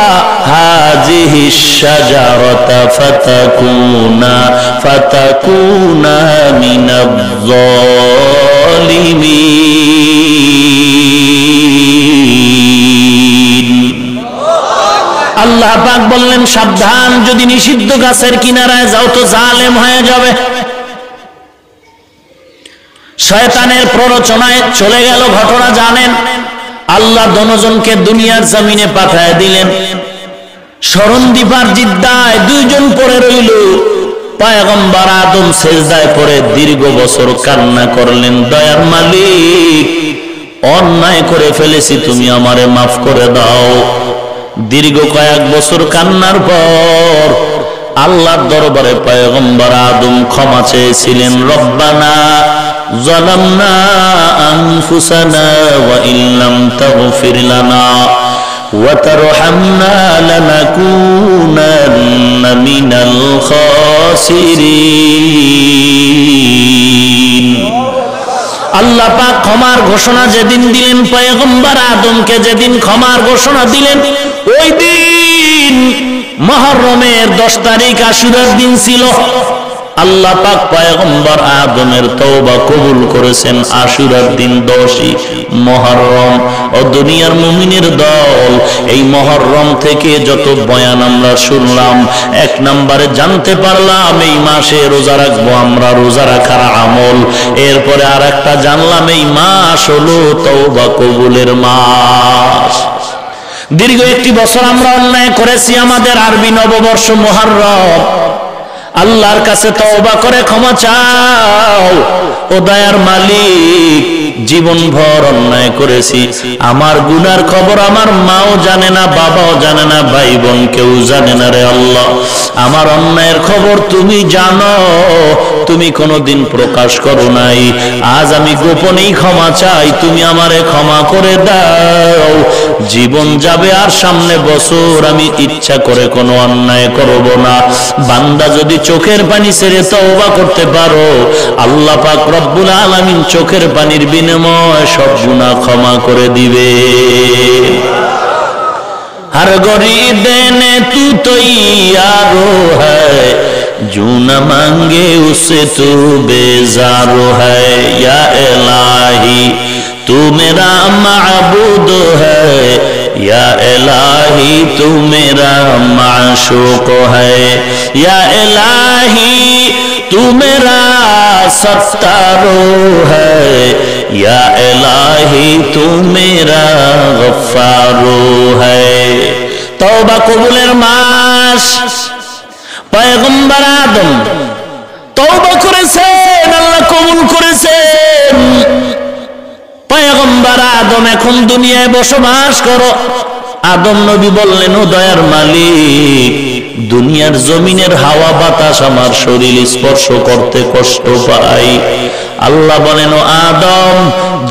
S1: হাযিহিশ শাজারাতা ফাতাকুনা মিনাজ যালিমিন। আল্লাহ পাক বললেন সাবধান, যদি নিষিদ্ধ গাছের কিনারায় যাও তো জালেম হয়ে যাবে। শয়তানের প্ররোচনায় চলে গেল ঘটনা জানেন। আল্লাহ দনজনকে দুনিয়ার জমিনে পাঠায় দিলেন। শরণদ্বীপার জিদ্দায় 2 জন পড়ে রইল। পয়গম্বর আদম সেজদায় পড়ে দীর্ঘ বছর কান্না করলেন, দয়ার মালিক, অন্যায় করে ফেলেছি, তুমি আমারে মাফ করে দাও। দীর্ঘ কয়েক বছর কান্নার পর আল্লাহর দরবারে পয়গম্বর আদম ক্ষমা চেয়েছিলেন। রব্বানা যালামনা আনফুসানা ওয়া ইল্লাম তাগফির লানা ওয়া তারহামনা লানাকুনান্না মিনাল খাসিরিন। আল্লাহ পাক ক্ষমার ঘোষণা যেদিন দিলেন, পয়গম্বর আদমকে যেদিন ক্ষমার ঘোষণা দিলেন, ওই দিন মুহররমের 10 তারিখ আশুরার দিন ছিল। আল্লাহ পাক পয়গম্বর আদমের তওবা কবুল করেছেন আশুরার দিন 10ই মুহররম। ও দুনিয়ার মুমিনের দল, এই মুহররম থেকে যত বয়ান আমরা শুনলাম, 1 নম্বরে জানতে পারলাম এই মাসে রোজা রাখবো আমরা, রোজা রাখার আমল। এরপরে আরেকটা জানলাম এই মাস হলো তওবা কবুলের মাস। দীর্ঘ 1 বছর আমরা অন্যায় করেছি, আমাদের আরবি নববর্ষ মুহররম। আল্লাহর কাছে তওবা করে ক্ষমা চাও। ও দয়ার মালিক, জীবন ভর অন্যায় করেছি, আমার গুনার খবর আমার মাও জানে না, বাবাও জানে না, ভাই বোন কেউ জানে না। রে আল্লাহ, আমার অন্যায়ের খবর তুমি জানো, তুমি কোনোদিন প্রকাশ করো নাই। আজ আমি গোপনেই ক্ষমা চাই, তুমি আমারে ক্ষমা করে দাও। জীবন যাবে আর সামনে বছর আমি ইচ্ছা করে কোনো অন্যায় করব না। বান্দা যদি চোখের পানি ছেড়ে তওবা করতে পারো, আল্লাহ পাক রব্বুল আলামিন চোখের পানির বিনিময়ে সব গুনাহ ক্ষমা করে দিবে। हर गोरी देने तू तैयारो है, जो न मांगे उससे तू बेजारो है। या इलाही तू मेरा माबूद है, या इलाही तू मेरा माशूक है। या इलाही तू मेरा सत्तारो है, या इलाही तू मेरा गफ्फारो है। तौबा कबूलेर मास। পয়গম্বর আদম তওবা করেছেন, আল্লাহ কবুল করেছেন। পয়গম্বর আদম এখন দুনিয়ায় বসবাস করো। আদম নবী বললেন, ও দয়ার মালিক, দুনিয়ার জমিনের হাওয়া বাতাস আমার শরীর স্পর্শ করতে কষ্ট পাই। আল্লাহ বলেন, ও আদম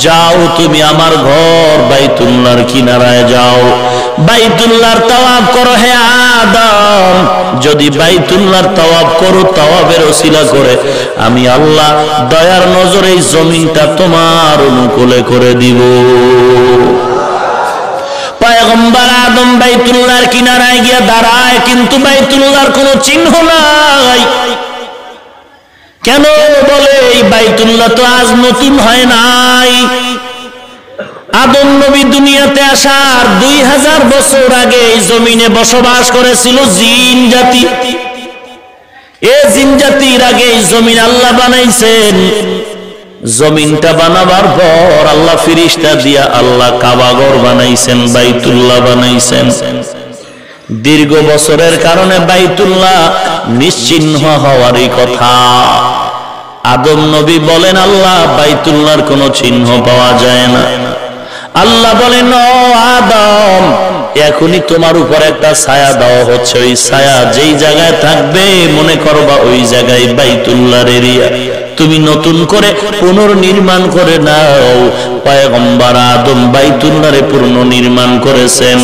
S1: যাও, তুমি আমার ঘর বাইতুল্লাহর কিনারায় যাও, বাইতুল্লাহর তাওয়াফ করো। হে আদম, যদি বাইতুল্লাহর তাওয়াফ করো, তাওয়াফের ওসিলা করে আমি আল্লাহ দয়ার নজরে এই জমিনটা তোমার অনুকূলে করে দিব। পয়গম্বর আদম বাইতুল্লাহর কিনারায় গিয়ে দাঁড়ায়, কিন্তু বাইতুল্লাহর কোনো চিহ্ন নাই। কেন বলে, এই বাইতুল্লাহ তো আজ নতুন হয় নাই। আদম নবী দুনিয়াতে আসার 2000 বছর আগে এই জমিনে বসবাস করেছিল জিন জাতি। এই জিন জাতির আগে এই জমিন আল্লাহ বানাইছেন। জমিনটা বানাবার পর আল্লাহ ফিরিস্তা দিয়া আল্লাহ কাবাঘর বানাইছেন, বাইতুল্লাহ বানাইছেন। দীর্ঘ বছরের কারণে বাইতুল্লাহ নিশ্চিহ্ন হওয়ারই কথা। আদম নবী বলেন, আল্লাহ বাইতুল্লাহর কোনো চিহ্ন পাওয়া যায় না। আল্লাহ বলেন, ও আদম, এখনই তোমার উপর একটা ছায়া দেওয়া হচ্ছে। ওই ছায়া যেই জায়গায় থাকবে মনে করবা ওই জায়গায় বাইতুল্লাহর এরিয়া। তুমি নতুন করে পুনর্নির্মাণ করে নাও। পয়গম্বর আদম বাইতুল্লাহরে পুনর্নির্মাণ করেছেন।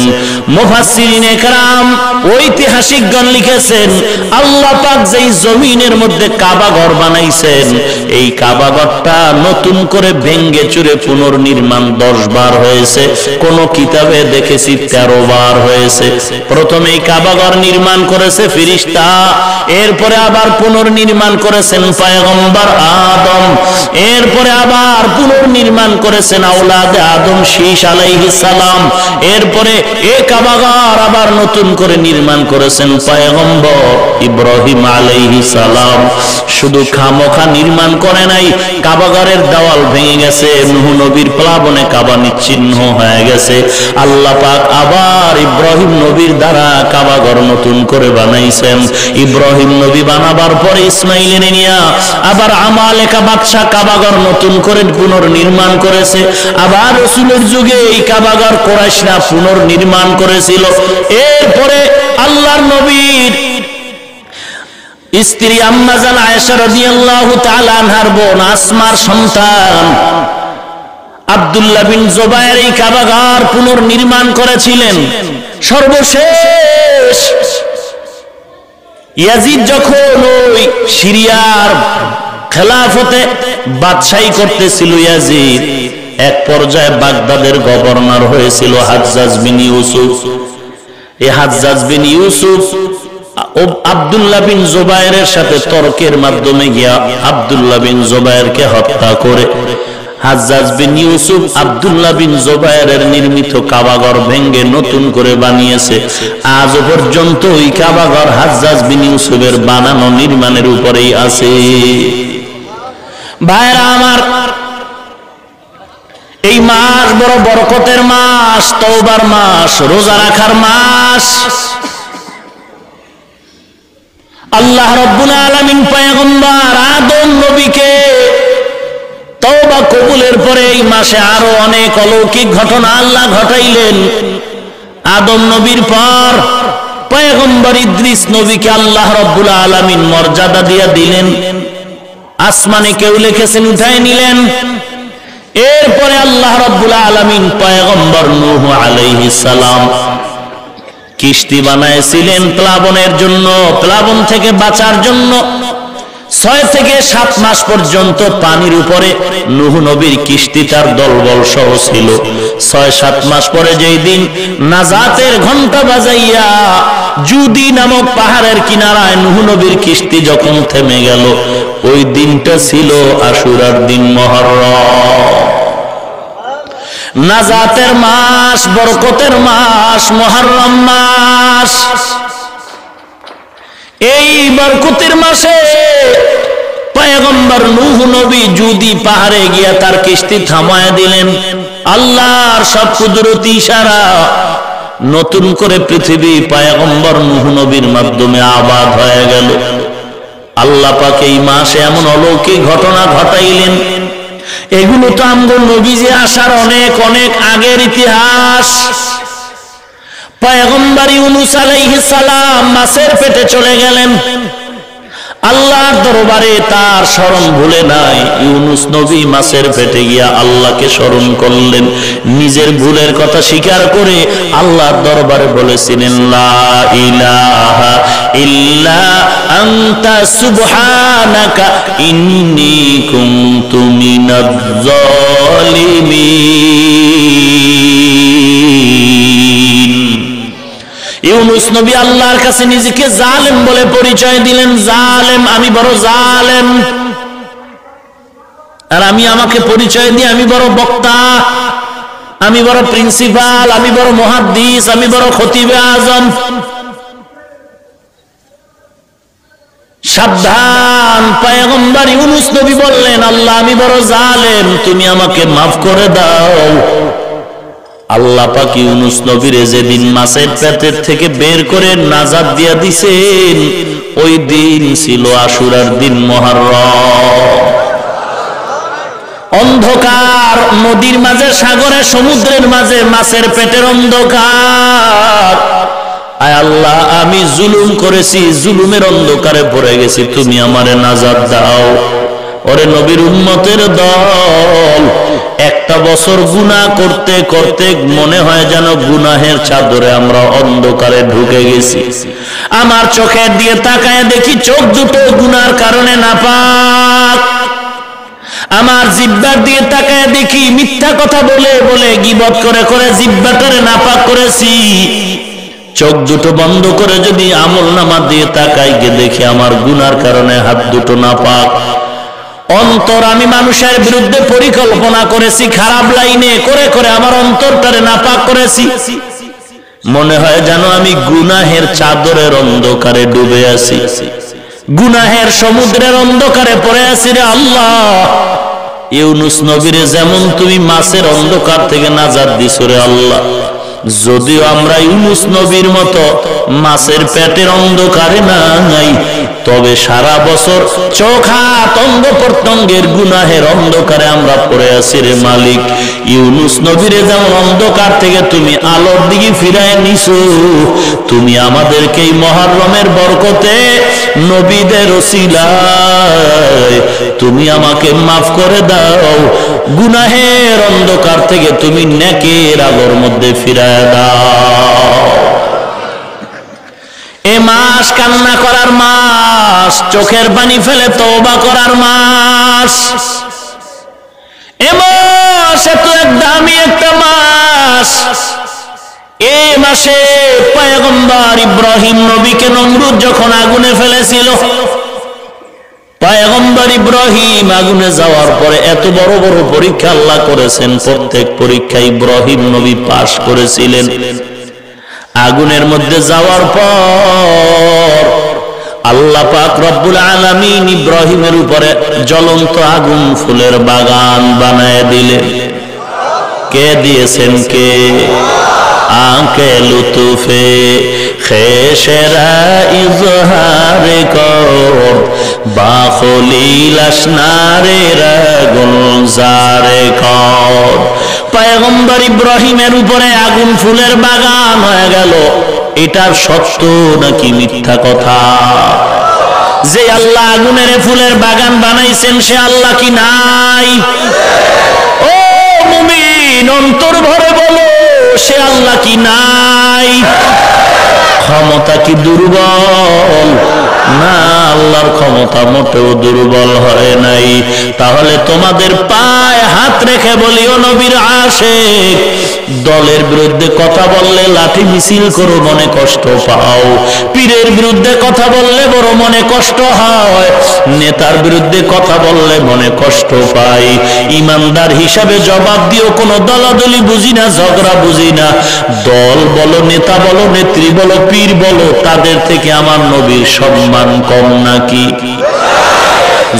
S1: মুফাসসিরিনে কেরাম ঐতিহাসিকগণ লিখেছেন, আল্লাহ পাক যেই জমিনের মধ্যে কাবা ঘর বানাইছেন, এই কাবা ঘরটা নতুন করে ভেঙ্গে চুরে পুনর্নির্মাণ 10 বার হয়েছে। কোন কিতাবে দেখেছি 13 বার হয়েছে। প্রথমে এই কাবা ঘর নির্মাণ করেছে ফেরেশতা, এরপরে আবার পুনর্নির্মাণ করেছেন পয়গম্বর আদম, এরপরে আবার পুনর্নির্মাণ করেছেন আওলাদে আদম শীষ আলাইহিস সালাম, এরপরে এই কাবা ঘর আবার নতুন করে নির্মাণ করেছেন পয়গম্বর ইব্রাহিম আলাইহিস সালাম। শুধু খামোখা নির্মাণ করে নাই, কাবা ঘরের দেওয়াল ভেঙে গেছে, নূহ নবীর প্লাবনে কাবা নিচ্ছিন্ন হয়ে গেছে। আল্লাহ পাক আবার ইব্রাহিম নবীর দ্বারা কাবা ঘর নতুন করে বানাইছেন। ইব্রাহিম নবী বানাবার পরে ইসমাইল নিয়া আবার আমালেকা বাদশা কাবা ঘর নতুন করে পুনর্নির্মাণ করেছে। আবার রাসূলের যুগে এই কাবা ঘর কুরাইশরা পুনর্নির্মাণ করেছিল। এরপরে আল্লাহর নবীর স্ত্রী আম্মা জান আয়েশা রাদিয়াল্লাহু তাআলা আনহার বোন আসমার সন্তান আব্দুল্লাহ বিন জুবায়ের এই কাবা ঘর পুনর্নির্মাণ করেছিলেন। সর্বশেষ ইয়াজিদ যখন ওই সিরিয়ার খেলাফতে বাদশাহী করতেছিল, ইয়াজিদ এক পর্যায়ে বাগদাদের গভর্নর হয়েছিল হাজ্জাজ বিন ইউসুফ। এই হাজ্জাজ বিন ইউসুফ আব্দুল্লাহ বিন জুবায়েরের সাথে তর্কের মাধ্যমে গিয়া আব্দুল্লাহ বিন জুবায়েরকে হত্যা করে হাজ্জাজ বিন ইউসুফ আব্দুল্লাহ বিন জুবায়েরের নির্মিত কাবাঘর ভেঙ্গে নতুন করে বানিয়েছে। আজ পর্যন্ত ওই কাবাঘর হাজ্জাজ বিন ইউসুফের বানানো নির্মাণের উপরেই আছে। ভাইরা আমার, এই মাস বড় বরকতের মাস, তওবার মাস, রোজা রাখার মাস। আল্লাহ রাব্বুল আলামিন পয়গম্বর আদম নবীকে তওবা কবুলের পরে এই মাসে আরো অনেক অলৌকিক ঘটনা আল্লাহ ঘটাইলেন। আদম নবীর পর পয়গম্বর ইদ্রিস নবীকে আল্লাহ রাব্বুল আলামিন মর্যাদা দিয়া দিলেন। আসমানে কেউ লিখেছেন উঠায় নিলেন। এরপরে আল্লাহ রাব্বুল আলামিন পয়গম্বর নূহ আলাইহিস সালাম কিস্তি বানাইছিলেন প্লাবনের জন্য, প্লাবন থেকে বাঁচার জন্য। 6 থেকে 7 মাস পর্যন্ত পানির উপরে নূহ নবীর কিস্তি তার দলবল সহ ছিল। 6-7 মাস পরে যেই দিন নাজাতের ঘন্টা বাজাইয়া জুদি নামক পাহাড়ের কিনারায় নূহ নবীর কিস্তি যখন থেমে গেল, ওই দিনটা ছিল আশুরার দিন, মুহররম। নাজাতের মাস, বরকতের মাস, মুহররম মাস। এই বরকতের মাসে পয়গম্বর নূহ নবী যদি পাহাড়ে গিয়া তার কিস্তি থামায় দিলেন, আল্লাহর সব কুদরতি ইশারা, নতুন করে পৃথিবী পয়গম্বর নূহ নবীর মাধ্যমে আবাদ হয়ে গেল। আল্লাহ পাক এই মাসে এমন অলৌকিক ঘটনা ঘটাইলেন, এগুলো তো আমগো নবীজি আসার অনেক অনেক আগের ইতিহাস। পয়গম্বর ইউনূস আলাইহিস সালাম মাছের পেটে চলে গেলেন, আল্লাহর দরবারে তার স্মরণ ভুলে নাই। ইউনূস নবী মাছের পেটে গিয়া আল্লাহকে স্মরণ করলেন, নিজের ভুলের কথা স্বীকার করে আল্লাহর দরবারে বলেছিলেন, লা ইলাহা ইল্লা আনতা সুবহানাকা ইন্নী কুনতু মিনাজ জালিমিন। ইউনূস নবী আল্লাহর কাছে নিজেকে জালেম বলে পরিচয় দিলেন, জালেম, আমি বড় জালেম। আর আমি আমাকে পরিচয় দিই আমি বড় বক্তা, আমি বড় প্রিন্সিপাল, আমি বড় মুহাদ্দিস, আমি বড় খতিবে আজম। সাবধান! পয়গম্বর ইউনূস নবী বললেন, আল্লাহ আমি বড় জালেম, তুমি আমাকে মাফ করে দাও। আল্লাহ পাক ইউনূস নবীরে যেদিন মাছের পেটের থেকে বের করে নাজাত দিয়া দিছেন, ওই দিন ছিল আশুরার দিন, মুহররম। অন্ধকার নদীর মাঝে, সাগরে, সমুদ্রের মাঝে, মাছের পেটের অন্ধকার। আয় আল্লাহ, আমি জুলুম করেছি, জুলুমের অন্ধকারে পড়ে গেছি, তুমি আমারে নাজাত দাও। ওরে নবীর উম্মতের দল, একটা বছর গুনাহ করতে করতে মনে হয় যেন গুনাহের চাদরে আমরা অন্ধকারে ঢুকে গেছি। আমার চোখের দিয়ে তাকায় দেখি চোখ দুটো গুনার কারণে নাপাক। আমার জিহ্বার দিয়ে তাকায় দেখি মিথ্যা কথা বলে বলে, গীবত করে করে জিহ্বাটারে নাপাক করেছি। চোখ দুটো বন্ধ করে যদি আমলনামা দিয়ে তাকাই গিয়ে দেখি আমার গুনার কারণে হাত দুটো নাপাক। অন্তর, আমি মানুষের বিরুদ্ধে পরিকল্পনা করেছি, খারাপ লাইনে করে করে আমার অন্তরটারে নাপাক করেছি। মনে হয় যেন আমি গুনাহের চাদরের অন্ধকারে ডুবে আছি, গুনাহের সমুদ্রের অন্ধকারে পড়ে আছি। রে আল্লাহ, ইউনূস নবীরে যেমন তুমি মাছের অন্ধকার থেকে নাজাত দিছো রে আল্লাহ, যদিও আমরা ইউনূস নবীর মতো মাছের পেটের অন্ধকারে নাই, তবে সারা বছর চোখ হাত অঙ্গ প্রত্যঙ্গের গুনাহের অন্ধকারে আমরা পড়ে আছি রে মালিক। ইউনূস নবীরে যেমন অন্ধকার থেকে তুমি আলোর দিকে ফিরায় নিছো, তুমি আমাদেরকে এই মুহররমের বরকতে, নবীদের ওসিলায় তুমি আমাকে মাফ করে দাও। গুনাহের অন্ধকার থেকে তুমি নেকের আলোর মধ্যে ফিরায় দাও। এ মাস কান্না করার মাস, চোখের পানি ফেলে তওবা করার মাস। এ মাস এত এক দামি একটা মাস। এই মাসে পয়গম্বর ইব্রাহিম নবীকে নমরুদ যখন আগুনে ফেলেছিল, পয়গম্বর ইব্রাহিম আগুনে যাওয়ার পরে এত বড় বড় পরীক্ষা আল্লাহ করেছেন, প্রত্যেক পরীক্ষায় ইব্রাহিম নবী পাশ করেছিলেন। আগুনের মধ্যে যাওয়ার পর আল্লাহ পাক রব্বুল আলামিন ইব্রাহিমের উপরে জ্বলন্ত আগুন ফুলের বাগান বানায় দিলেন। কে দিয়েছেন? কে? আঁকে লুতুফে খেশেরা ইজহার কর, বাখলিল আসনারে গুলজারে কর। পয়গম্বর ইব্রাহিমের উপরে আগুন ফুলের বাগান হয়ে গেল। এটার সত্য নাকি মিথ্যা কথা? যে আল্লাহ আগুনের ফুলের বাগান বানাইছেন সে আল্লাহ কি নাই? ও মুমিন, অন্তর ভরে বলো, সে আল্লাহ কি নাই? ক্ষমতা কি দুর্বল? না, আল্লাহর ক্ষমতা মোটেও দুর্বল হয় নাই। তাহলে তোমাদের পায়ে হাত রেখে বলি, ও নবীর আশিক, দলের বিরুদ্ধে কথা বললে লাঠি মিছিল করো, মনে কষ্ট পাও। পীরের বিরুদ্ধে কথা বললে বড় মনে কষ্ট হয়। নেতার বিরুদ্ধে কথা বললে মনে কষ্ট পাই। ইমানদার হিসাবে জবাব দিও, কোনো দলাদলি বুঝি না, ঝগড়া বুঝি না। দল বলো, নেতা বলো, নেত্রী বলো, পীর বলো, তাদের থেকে আমার নবীর সম্মান কম নাকি?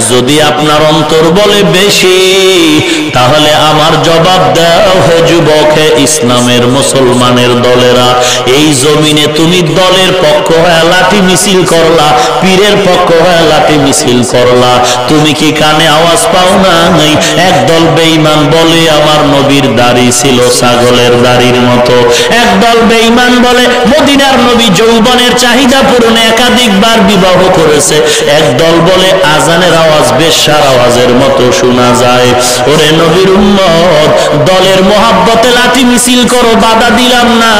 S1: যদি আপনার অন্তর বলে বেশি, তাহলে আমার জবাব দাও হে যুবক, হে ইসলামের মুসলমানের দলেরা, এই জমিনে তুমি দলের পক্ষ হয়ে লাঠি মিছিল করলা, পীরের পক্ষ হয়ে লাঠি মিছিল করলা, তুমি কি কানে আওয়াজ পাও না? একদল বেঈমান বলে আমার নবীর দাড়ি ছিল ছাগলের দাড়ির মতো, একদল বেঈমান বলে মদিনার নবী যৌবনের চাহিদা পূরণে একাধিকবার বিবাহ করেছে, একদল বলে আজানের আওয়াজ বেশ্যার আওয়াজের মতো শোনা যায়। ওরে নবীর উম্মত, দলের মহাব্বতে লাঠি মিছিল করো, বাধা দিলাম না,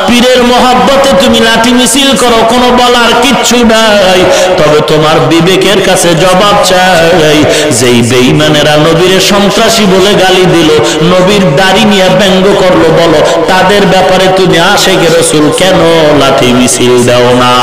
S1: পীরের মহাব্বতে তুমি লাঠি মিছিল করো, কোনো বলার কিচ্ছু নাই। তবে তোমার বিবেকের কাছে জবাব চাই, যেই বেঈমানেরা নবীর সন্ত্রাসী বলে গালি দিল, নবীর দাড়ি নিয়ে ব্যঙ্গ করলো, বলো তাদের ব্যাপারে তুমি আশিকে রাসূল কেন লাঠি মিছিল দাও না?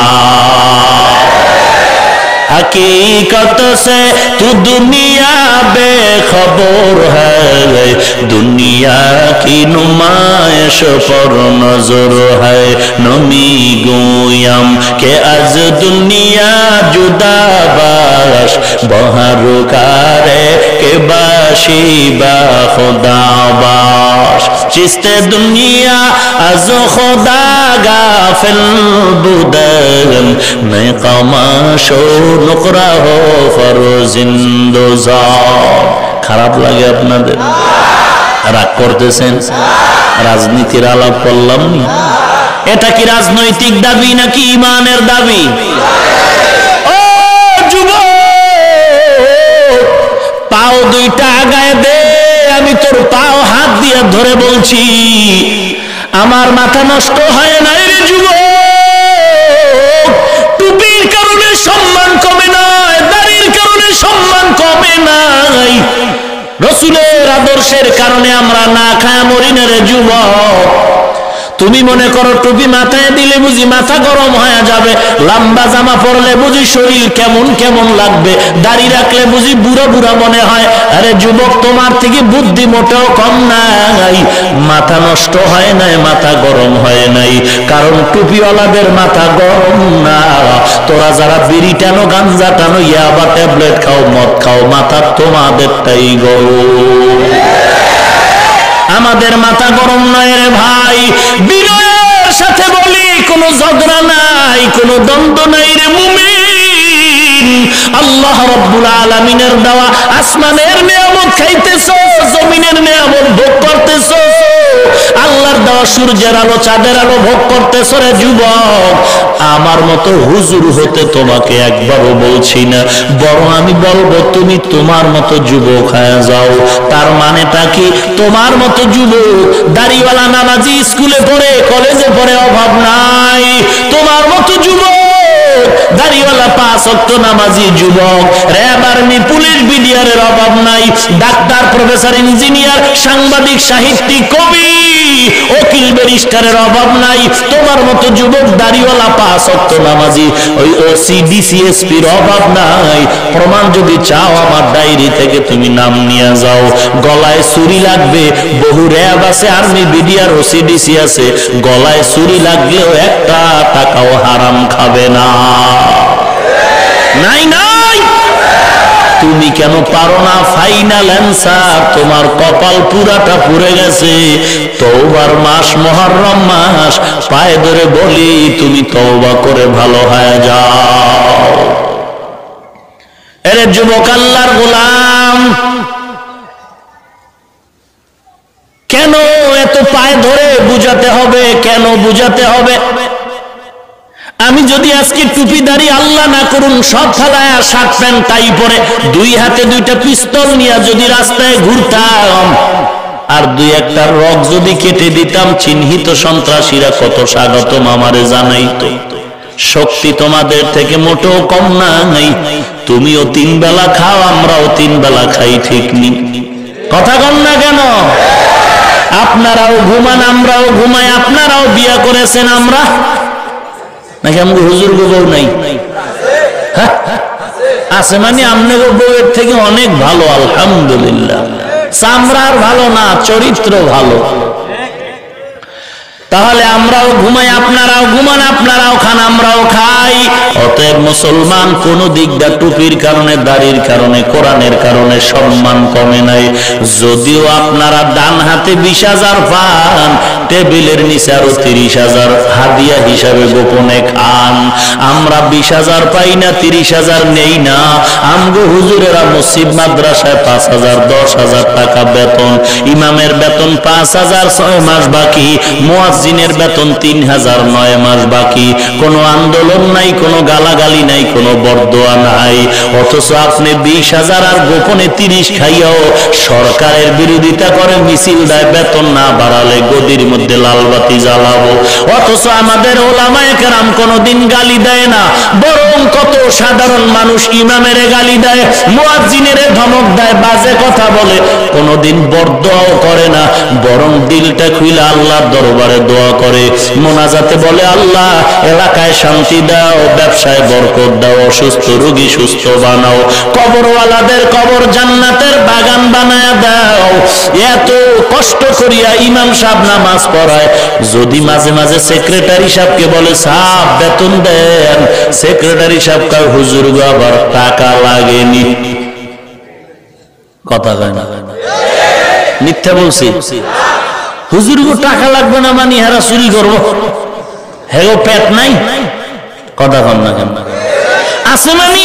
S1: हकीकत से तू दुनिया बेखबर है, दुनिया की नुमाइश पर नजर है, नमी गोयम के आज दुनिया जुदा बाश बहर कारे के बाशी बा खुदा बाश, चिस्ते दुनिया आज खुदा गाफिल बुदन मैं कमाशो নুকরা হো ফরজিন্দোজা। খারাপ লাগে আপনাদের? রাগ করতেছেন? রাজনীতির আলাপ করলাম নি? এটা কি রাজনৈতিক দাবি নাকি ইমানের দাবি? ও যুবক, পাও দুইটা আগায় দে, আমি তোর পাও হাত দিয়ে ধরে বলছি, আমার মাথা নষ্ট হয় না রে যুবক। টুপির কারণে সম্মান কমে নাই, দাড়ির কারণে সম্মান কমে নাই, রাসূলের আদর্শের কারণে আমরা না খায় মরি না রে যুবক। তুমি মনে করো টুপি মাথায় দিলে বুঝি মাথা গরম হয়ে যাবে, লম্বা জামা পরলে বুঝি শরীর কেমন কেমন লাগবে, দাড়ি রাখলে বুঝি বুড়া বুড়া মনে হয়। আরে যুবক, তোমার থেকে বুদ্ধি মোটেও কম নাই, মাথা নষ্ট হয় নাই, মাথা গরম হয় নাই, কারণ টুপিওয়ালাদের মাথা গরম না। তোরা যারা বিড়ি টানো, গাঞ্জা টানো, ইয়াবা ট্যাবলেট খাও, মদ খাও, মাথা তোমাদেরটাই গরম, আমাদের মাথা গরম নয় রে ভাই। বিনয়ের সাথে বলি, কোনো ঝগড়া নাই, কোনো দ্বন্দ্ব নাই রে মুমিন। আল্লাহ রাব্বুল আলামিনের দেওয়া আসমানের নিয়ামত খাইতেছো, জমিনের নিয়ামত ভোগ করতেছো, আল্লাহর দেওয়া সূর্যের আলো, চাঁদের আলো ভোগ করতেছো রে যুবক। আমার মতো হুজুর হতে তোমাকে একবারও বলছি না, বরং আমি বলবো তুমি তোমার মতো যুবক হয়ে যাও। তার মানেটা কি? তোমার মতো যুবক, দাড়িওয়ালা নামাজি, স্কুলে পড়ে কলেজে পড়ে অভাব নাই, তোমার মতো যুবক, দাড়িওয়ালা 5 ওয়াক্ত নামাজি যুবক, র‍্যাব, আর্মি, পুলিশ, বিডিআরের অভাব নাই, ডাক্তার, প্রফেসর, ইঞ্জিনিয়ার, সাংবাদিক, সাহিত্যিক, কবি, উকিল, ব্যারিস্টারের অভাব নাই। তোমার মতো যুবক দাড়িওয়ালা 5 ওয়াক্ত নামাজি, ওই ওসি, ডিসিএসপির অভাব নাই। প্রমাণ যদি চাও আমার ডায়েরি থেকে তুমি নাম নিয়ে যাও। গলায় চুরি লাগবে, বহু র‍্যাব আছে, আর্মি, বিডিআর, ওসি, ডিসি আছে, গলায় চুরি লাগলেও একটা টাকাও হারাম খাবে না। নাই নাই, তুমি কেন পারো না? ফাইনাল অ্যান্সার, তোমার কপাল পুরাটা পুড়ে গেছে। তওবার মাস, মুহররম মাস, পায়ে ধরে বলি তুমি তওবা করে ভালো হয়ে যাও। এরে যুবক, আল্লাহর গোলাম, কেন এত পায়ে ধরে বুঝাতে হবে? কেন বুঝাতে হবে? আমি যদি আজকে টুপি দাড়ি আল্লাহ না করুন সব ফেলায়া শার্ট প্যান্ট টাই পরে, দুই হাতে দুইটা পিস্তল নিয়ে যদি রাস্তায় ঘুরতাম, আর দুই একটা রক যদি কেটে দিতাম, চিহ্নিত সন্ত্রাসীরা কত স্বাগতম আমারে জানাইতো। শক্তি তোমাদের থেকে মোটেও কম নাই। তুমিও 3 বেলা খাও, আমরাও 3 বেলা খাই, ঠিক নি? কথা কন না কেন? আপনারাও ঘুমান, আমরাও ঘুমাই, আপনারাও বিয়া করেছেন, আমরা নাকি আমাকে হুজুর বউ নাই? আছে মানে আপনাকে বউয়ের থেকে অনেক ভালো, আলহামদুলিল্লাহ। চামড়ার ভালো না, চরিত্র ভালো। তাহলে আমরাও ঘুমাই, আপনারাও ঘুমান, আপনারাও খান, আমরাও খাই। অতএব মুসলমান কোন দিক দা টুপির কারণে, দাড়ির কারণে, কোরআনের কারণে সম্মান কমে নাই। যদিও আপনারা ডান হাতে 20,000 পান, টেবিলের নিচে আরো 30,000 হাদিয়া হিসাবে গোপনে খান। আমরা 20,000 পাই না, 30,000 নেই না। আমগো হুজুরেরা মসজিদ মাদ্রাসায় 5,000 10,000 টাকা বেতন, ইমামের বেতন 5,000 6 মাস বাকি, মুয়াজ্জিনের বেতন 3,000 9 মাস বাকি। কোনো আন্দোলন নাই, কোনো গালাগালি নাই, কোনো বরদোয়া নাই। অথচ আপনি 20,000 আর গোপনে 30 খাইয়াও সরকারের বিরোধিতা করে, মিছিল দেয়, বেতন না বাড়ালে গদির মধ্যে লালবাতি জ্বালাবো। অথচ আমাদের ওলামায়ে কেরাম কোনোদিন গালি দেয় না, বরং কত সাধারণ মানুষ ইমামের গালি দেয়, মুয়াজ্জিনের ধমক দেয়, বাজে কথা বলে, কোনোদিন বরদোয়াও করে না, বরং দিলটা খুলে আল্লাহর দরবারে দোয়া করে, মোনাজাতে বলে, আল্লাহ এলাকায় শান্তি দাও, ব্যবসায় বরকত দাও, অসুস্থ রোগী সুস্থ বানাও, কবরওয়ালাদের কবর জান্নাতের বাগান বানায়া দাও। এত কষ্ট করিয়া ইমাম সাহেব নামাজ পড়ায়, যদি মাঝে মাঝে সেক্রেটারি সাহেবকে বলে সাহেব বেতন দেন, সেক্রেটারি সাহেব কয় হুজুর গো আবার টাকা লাগেনি। কথা কয় না, মিথ্যা বলছি? হুজুর গো টাকা লাগবে না মানে হেরা চুরি করবো, হেগো পেট নাই। কথা কন না কেন? আছে মানে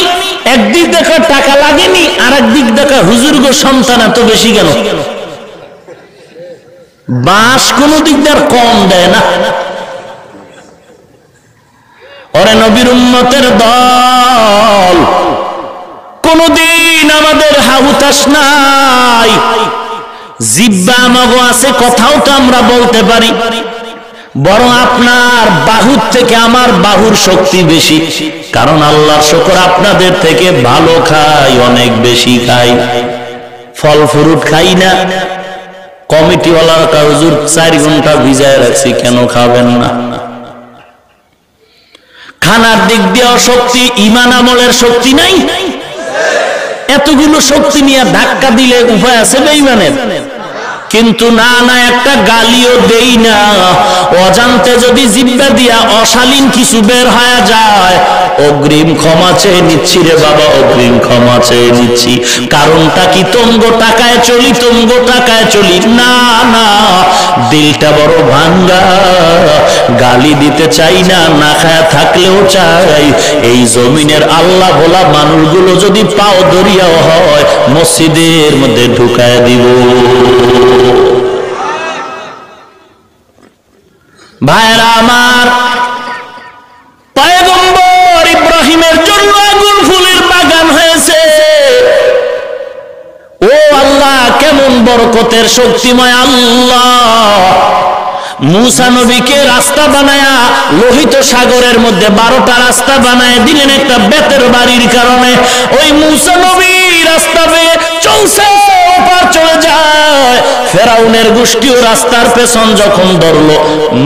S1: একদিক দেখা টাকা লাগেনি, আর একদিক দেখা হুজুর গো সন্তান এত বেশি কেন? বাস কোন দিক দিয়ে কম দেয় না। ওরে নবীর উম্মতের দল, কোনদিন আমাদের হাহুতাস নাই, জিব্বা আমাগো আছে, কথাও তো আমরা বলতে পারি, বরং আপনার বাহুর থেকে আমার বাহুর শক্তি বেশি। কারণ আল্লাহর শুকর আপনাদের থেকে ভালো খাই, অনেক বেশি খাই, ফল ফ্রুট খাই না। কমিটিওয়ালার হুজুর 4 ঘন্টা ভিজায় রাখছি, কেন খাবেন না? খানার দিক দিয়ে শক্তি, ঈমান আমলের শক্তি নাই। এতগুলো শক্তি নিয়ে ধাক্কা দিলে উপায় আছে বেঈমানের? কিন্তু না না, একটা গালিও দেই না, অজান্তে যদি জিব্বা দিয়া অশালীন কিছু বের হয়ে যায়, অগ্রিম ক্ষমা চেয়ে নিচ্ছি রে বাবা, অগ্রিম ক্ষমা চেয়ে নিচ্ছি। কারণটা কি? তমগো টাকায় চলি, তমগো টাকায় চলি না, না দিলটা বড় ভাঙ্গা, গালি দিতে চাই না, না খায়া থাকলেও চাই এই জমিনের আল্লাহ ভোলা মানুষগুলো যদি পাও দরিয়াও হয়, মসজিদের মধ্যে ঢুকায় দিব। ভাইরা আমার, পয়গম্বর ইব্রাহিমের জন্য আগুন ফুলের বাগান হয়েছে। ও আল্লাহ, কেমন বরকতের শক্তিময় আল্লাহ! মুসা নবীকে রাস্তা বানায়া লোহিত সাগরের মধ্যে 12টা রাস্তা বানায় দিলেন একটা বেতের বাড়ির কারণে। ওই মুসা নবী রাস্তা পেয়ে চলছে, ওপার চলে যায়। ফেরাউনের গোষ্ঠীও রাস্তার পেছন যখন ধরলো,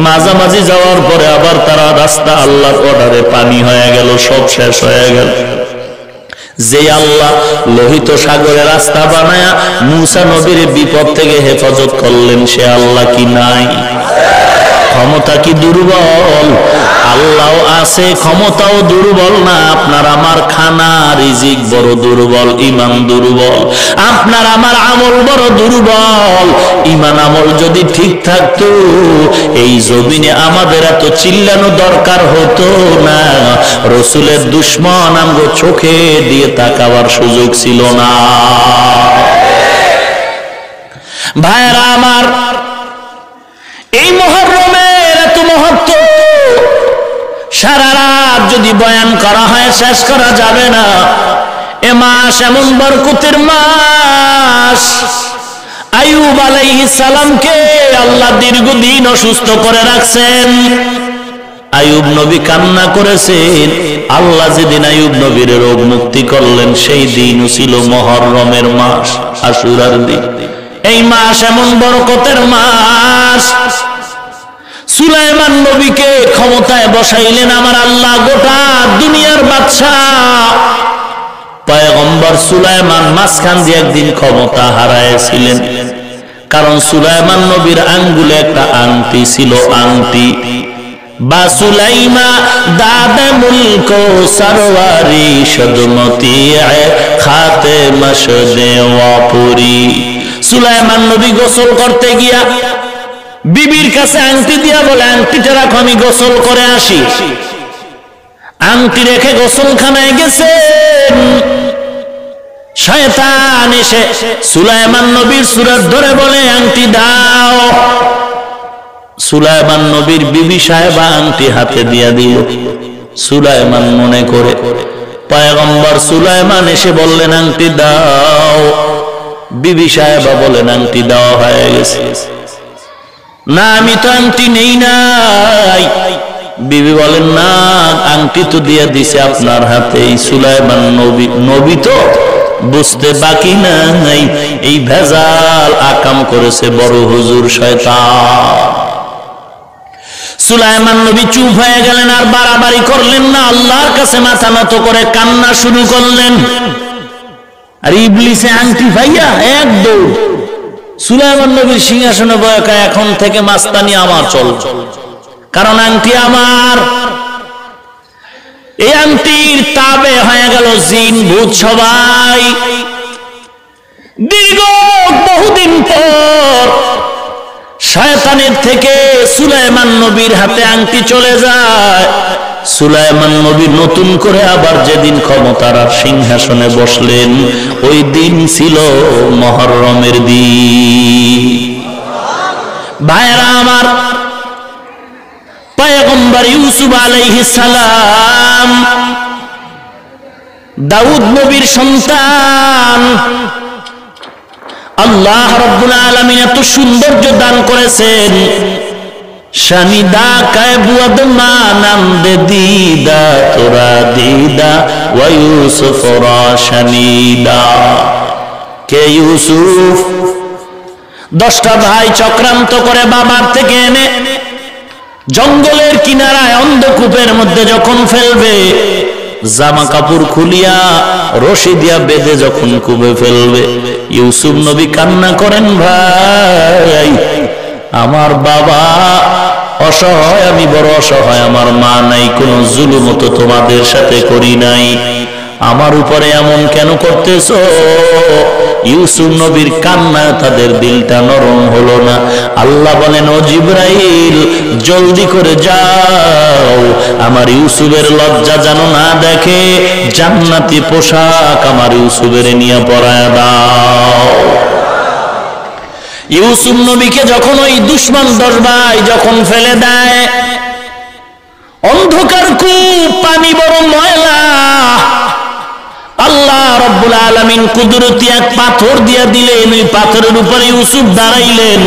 S1: মাঝামাঝি যাওয়ার পরে আবার তারা রাস্তা আল্লাহর অর্ডারে পানি হয়ে গেল, সব শেষ হয়ে গেল। যে আল্লাহ লোহিত সাগরে রাস্তা বানায়া মুসা নবীর বিপদ থেকে হেফাজত করলেন, সে আল্লাহ কি নাই? ক্ষমতা কি দুর্বল? আল্লাহ আছে, ক্ষমতাও দুর্বল না। আপনার আমার খানা রিজিক বড় দুর্বল, ঈমান দুর্বল। আপনার আমার আমল বড় দুর্বল। ঈমান আমল যদি ঠিক থাকতো, এই জমিনে আমাদের এত চিল্লানো দরকার হতো না। রাসূলের দুশমন আমগো চোখে দিয়ে তাকাবার সুযোগ ছিল না। ভাইরা আমার, এই মুহররমের এত মহত্ব সারা রাত যদি বয়ান করা হয় শেষ করা যাবে না। এ মাস এমন বরকতের মাস। আইয়ুব আলাইহিস সালামকে আল্লাহ দীর্ঘদিন অসুস্থ করে রাখছেন। আইয়ুব নবী কান্না করেছেন। আল্লাহ যেদিন আইয়ুব নবীর রোগ মুক্তি করলেন, সেই দিনও ছিল মুহররমের মাস, আশুরার দিন। এই মাস এমন বরকতের মাস। সুলাইমান নবীকে ক্ষমতায় বসাইলেন আমার আল্লাহ, গোটা দুনিয়ার বাদশাহ। পয়গম্বর সুলাইমান মাঝখান দিয়ে একদিন ক্ষমতা হারাইছিলেন। কারণ সুলাইমান নবীর আঙ্গুলে একটা আংটি ছিল, আংটি। বা সুলাইমা দাদে মুলক সরওয়ারি সদমতি খাতে মশদে ওয়াপুরি। সুলাইমান নবী গোসল করতে গিয়া বিবির কাছে আংটি দিয়া বলে, আংটিটা রাখো, আমি গোসল করে আসি। আংটি রেখে গোসলখানায় গেছে। শয়তান এসে সুলাইমান নবীর সুরাত ধরে বলে, আংটি দাও। সুলাইমান নবীর বিবি সাহেবা আংটি হাতে দিয়া দিল। সুলাইমান মনে করে পয়গম্বর সুলাইমান এসে বললেন, আংটি দাও। বিবি সাহেবা বলেন, আংটি দেওয়া হয়ে গেছে। না, আমি তো আংটি নেই নাই। বিবি বলেন, না, আংটি তো দিয়ে দিছে আপনার হাতে। সুলাইমান নবী তো বুঝতে বাকি নাই, এই ভেজাল আকাম করেছে বড় হুজুর শয়তান। সুলাইমান নবী চুপ হয়ে গেলেন, আর বাড়াবাড়ি করলেন না। আল্লাহর কাছে মাথা নত করে কান্না শুরু করলেন। আর ইবলিসে আংটি ভাইয়া এক দৌড় সুলাইমান নবীর সিংহাসনে বয়াকা, এখন থেকে মাস্তানি আমার চল, কারণ আংটি আমার। এই আংটির তাবে হয়ে গেল জিন ভূত সবাই। দীর্ঘ বহুদিন পর শয়তানের থেকে সুলাইমান নবীর হাতে আংটি চলে যায়। সুলাইমান নবী নতুন করে আবার যেদিন ক্ষমতার সিংহাসনে বসলেন, ওই দিন ছিল মুহররমের দিন। ভাইরা আমার, পয়গম্বর ইউসুফ আলাইহিস সালাম দাউদ নবীর সন্তান। আল্লাহ রাব্বুল আলামিন এত সৌন্দর্য দান করেছেন। শানিদা কায়বুয়াদ মানাম দে দিদা তোরা দিদা ওয়া ইউসুফ রা শানিদা। কে ইউসুফ? 10টা ভাই চক্রান্ত করে বাবার থেকে এনে জঙ্গলের কিনারায় অন্ধকূপের মধ্যে যখন ফেলবে, জামা কাপড় খুলিয়া রশি দিয়া বেঁধে যখন কূপে ফেলবে, ইউসুফ নবী কান্না করেন, ভাই আমার বাবা অসহায়, আমি বড় অসহায়, আমার মা নাই, কোন জুলুম তো তোমাদের সাথে করি নাই, আমার উপরে এমন কেন করতেছো? ইউসুফ নবীর কান্না তাদের দিলটা নরম হলো না। আল্লাহ বলেন, ও জিবরাইল, জলদি করে যাও, আমার ইউসুফের লজ্জা যেন না দেখে, জান্নাতি পোশাক আমার ইউসুফের নিয়ে পরায় দাও। ইউসুফ নবীকে যখন ওই দুশমন 10 ভাই যখন ফেলে দেয়, অন্ধকার কূপ, পানি বড় ময়লা, আল্লাহ রাব্বুল আলামিন কুদরতি এক পাথর দিয়া দিলেন। ওই পাথরের উপরে ইউসুফ দাঁড়াইলেন।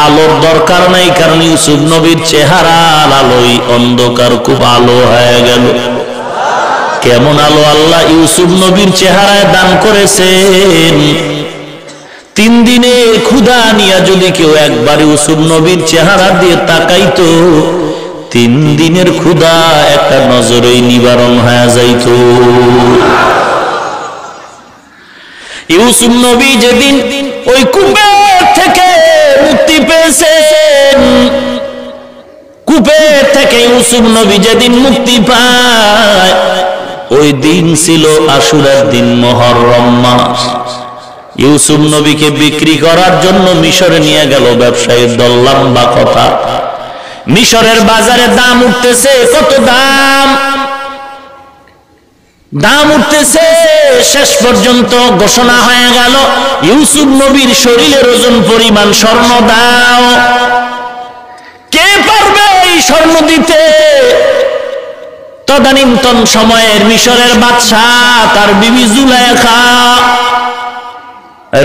S1: আলোর দরকার নাই, কারণ ইউসুফ নবীর চেহারার আলোয় অন্ধকার খুব আলো হয়ে গেল। কেমন আলো আল্লাহ ইউসুফ নবীর চেহারায় দান করেছেন! 3 দিনে ক্ষুধা নিয়ে যদি কেউ একবার ইউসুফ নবীর চেহারা দিয়ে তাকাইতো, 3 দিনের ক্ষুধা একটা নজরেই নিবারণ হয়ে যাইত। ইউসুফ নবী যেদিন ওই কূপের থেকে মুক্তি পেয়েছেন, কূপের থেকে ইউসুফ নবী যেদিন মুক্তি পায়, ওই দিন ছিল আশুরার দিন, মুহররম মাস। ইউসুফ নবীকে বিক্রি করার জন্য মিশরে নিয়ে গেল ব্যবসায়ীর দল। লম্বা কথা, মিশরের বাজারে দাম উঠতেছে, কত দাম উঠতেছে। শেষ পর্যন্ত ঘোষণা হয়ে গেল, ইউসুফ নবীর শরীরের ওজন পরিমাণ স্বর্ণ দাও। কে পারবে এই স্বর্ণ দিতে? তদানীন্তন সময়ের মিশরের বাদশাহ তার বিবি জুলাইখা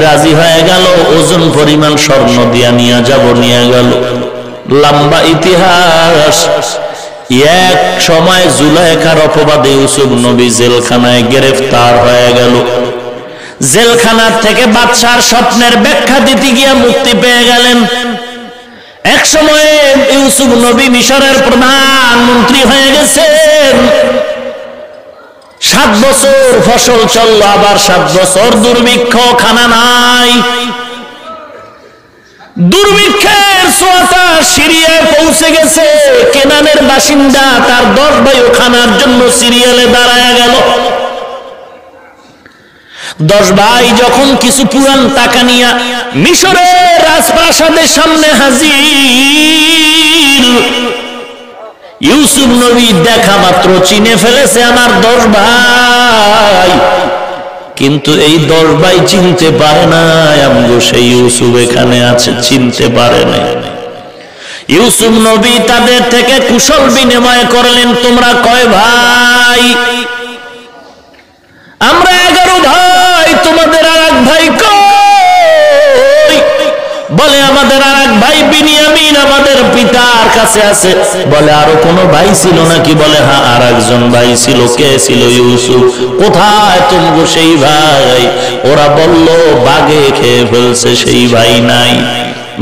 S1: রাজি হয়ে গেল, ওজন পরিমাণ স্বর্ণ দিয়া নিয়ে যাব, নিয়ে গেল। লম্বা ইতিহাস। এক সময় জুলাইখার অপবাদে ইউসুফ নবী জেলখানায় গ্রেফতার হয়ে গেল। জেলখানার থেকে বাদশার স্বপ্নের ব্যাখ্যা দিতে গিয়ে মুক্তি পেয়ে গেলেন। এক সময়ে ইউসুফ নবী মিশরের প্রধানমন্ত্রী হয়ে গেছেন। 7 বছর ফসল চলল, আবার 7 বছর দুর্ভিক্ষ, খানা নাই। দুর্ভিক্ষের ছোঁয়াটা সিরিয়ায় পৌঁছে গেছে। কেনানের বাসিন্দা তার 10 ভাইও খানার জন্য সিরিয়ালে দাঁড়ায় গেল। 10 ভাই যখন কিছু পুরান টাকা নিয়ে মিশরের রাজপ্রাসাদের সামনে হাজির, ইউসুফ নবী দেখা মাত্র চিনে ফেলেছে আমার 10 ভাই, কিন্তু এই 10 ভাই চিনতে পারে না আমগো সেই ইউসুফ এখানে আছে, চিনতে পারে না। ইউসুফ নবী তাদের থেকে কুশল বিনিময় করলেন, তোমরা কয় ভাই? আমরা 11 ভাই। তোমাদের আরেক ভাই কই? বলে আমাদের আরেক ভাই বিনিয়ামিন আমাদের পিতার কাছে আছে। বলে আরো কোনো ভাই ছিল নাকি? বলে হ্যাঁ, আর একজন ভাই ছিল। কে ছিল? ইউসুফ। কোথায় তুমগো সেই ভাই? ওরা বলল বাঘে খেয়ে ফেলছে, সেই ভাই নাই।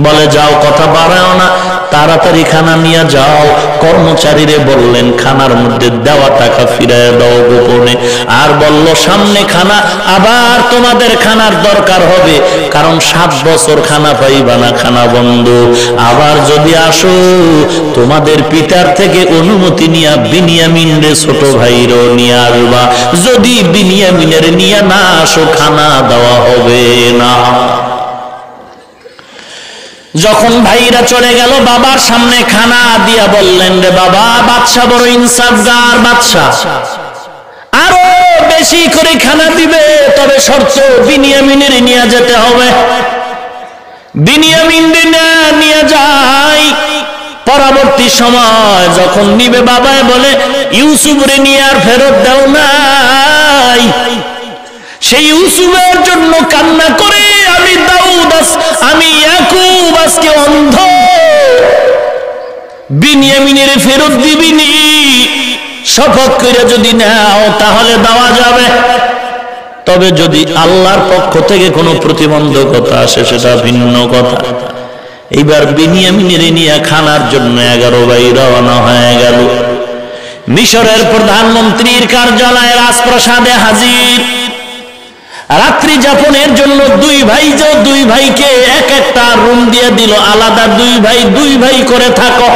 S1: বলে যাও, কথা বাড়াও না, তাড়াতাড়ি খানা নিয়ে যাও। কর্মচারীরে বললেন খানার মধ্যে দেওয়া টাকা ফিরিয়ে দাও গোপনে। আর বলল সামনে খানা, আবার তোমাদের খানার দরকার হবে, কারণ 7 বছর খানা পাইবা না, খানা বন্ধ। আবার যদি আসো তোমাদের পিতার থেকে অনুমতি নিয়ে বিনিয়ামিনের ছোট ভাইরও নিয়ে আসবা। যদি বিনিয়ামিনের নিয়ে না আসো খানা দেওয়া হবে না। যখন ভাইরা চলে গেল, বাবার সামনে খানা দিয়া বললেন, রে বাবা, বাদশা বড় ইনসাফগার বাদশা, আরো বেশি করে খানা দিবে, তবে শর্ত বিনিয়ামিনের নিয়ে যেতে হবে। বিনিয়ামিন নিয়ে যাই। পরবর্তী সময় যখন নিবে, বাবায় বলে ইউসুফ রে নিয়ে আর ফেরত দাও নাই। সেই ইউসুফের জন্য কান্না করে আমি দাউদ, আমি ইয়াকুব আজকে অন্ধ। বিনিয়ামিনের ফেরত দিবিনি, শপথ করে যদি নাও তাহলে দেওয়া যাবে, তবে যদি আল্লাহর পক্ষ থেকে কোনো প্রতিবন্ধকতা আসে সেটা ভিন্ন কথা। এইবার বিনিয়ামিনের নিয়ে খানার জন্য 11 ভাই রওনা হয়ে গেল। মিশরের প্রধানমন্ত্রীর কার্যালয়ে রাজপ্রাসাদে হাজির। রাত্রি যাপনের জন্য 2 ভাই, যে 2 ভাইকে এক একটা রুম দিয়ে দিল, আলাদা 2 ভাই করে থাকো।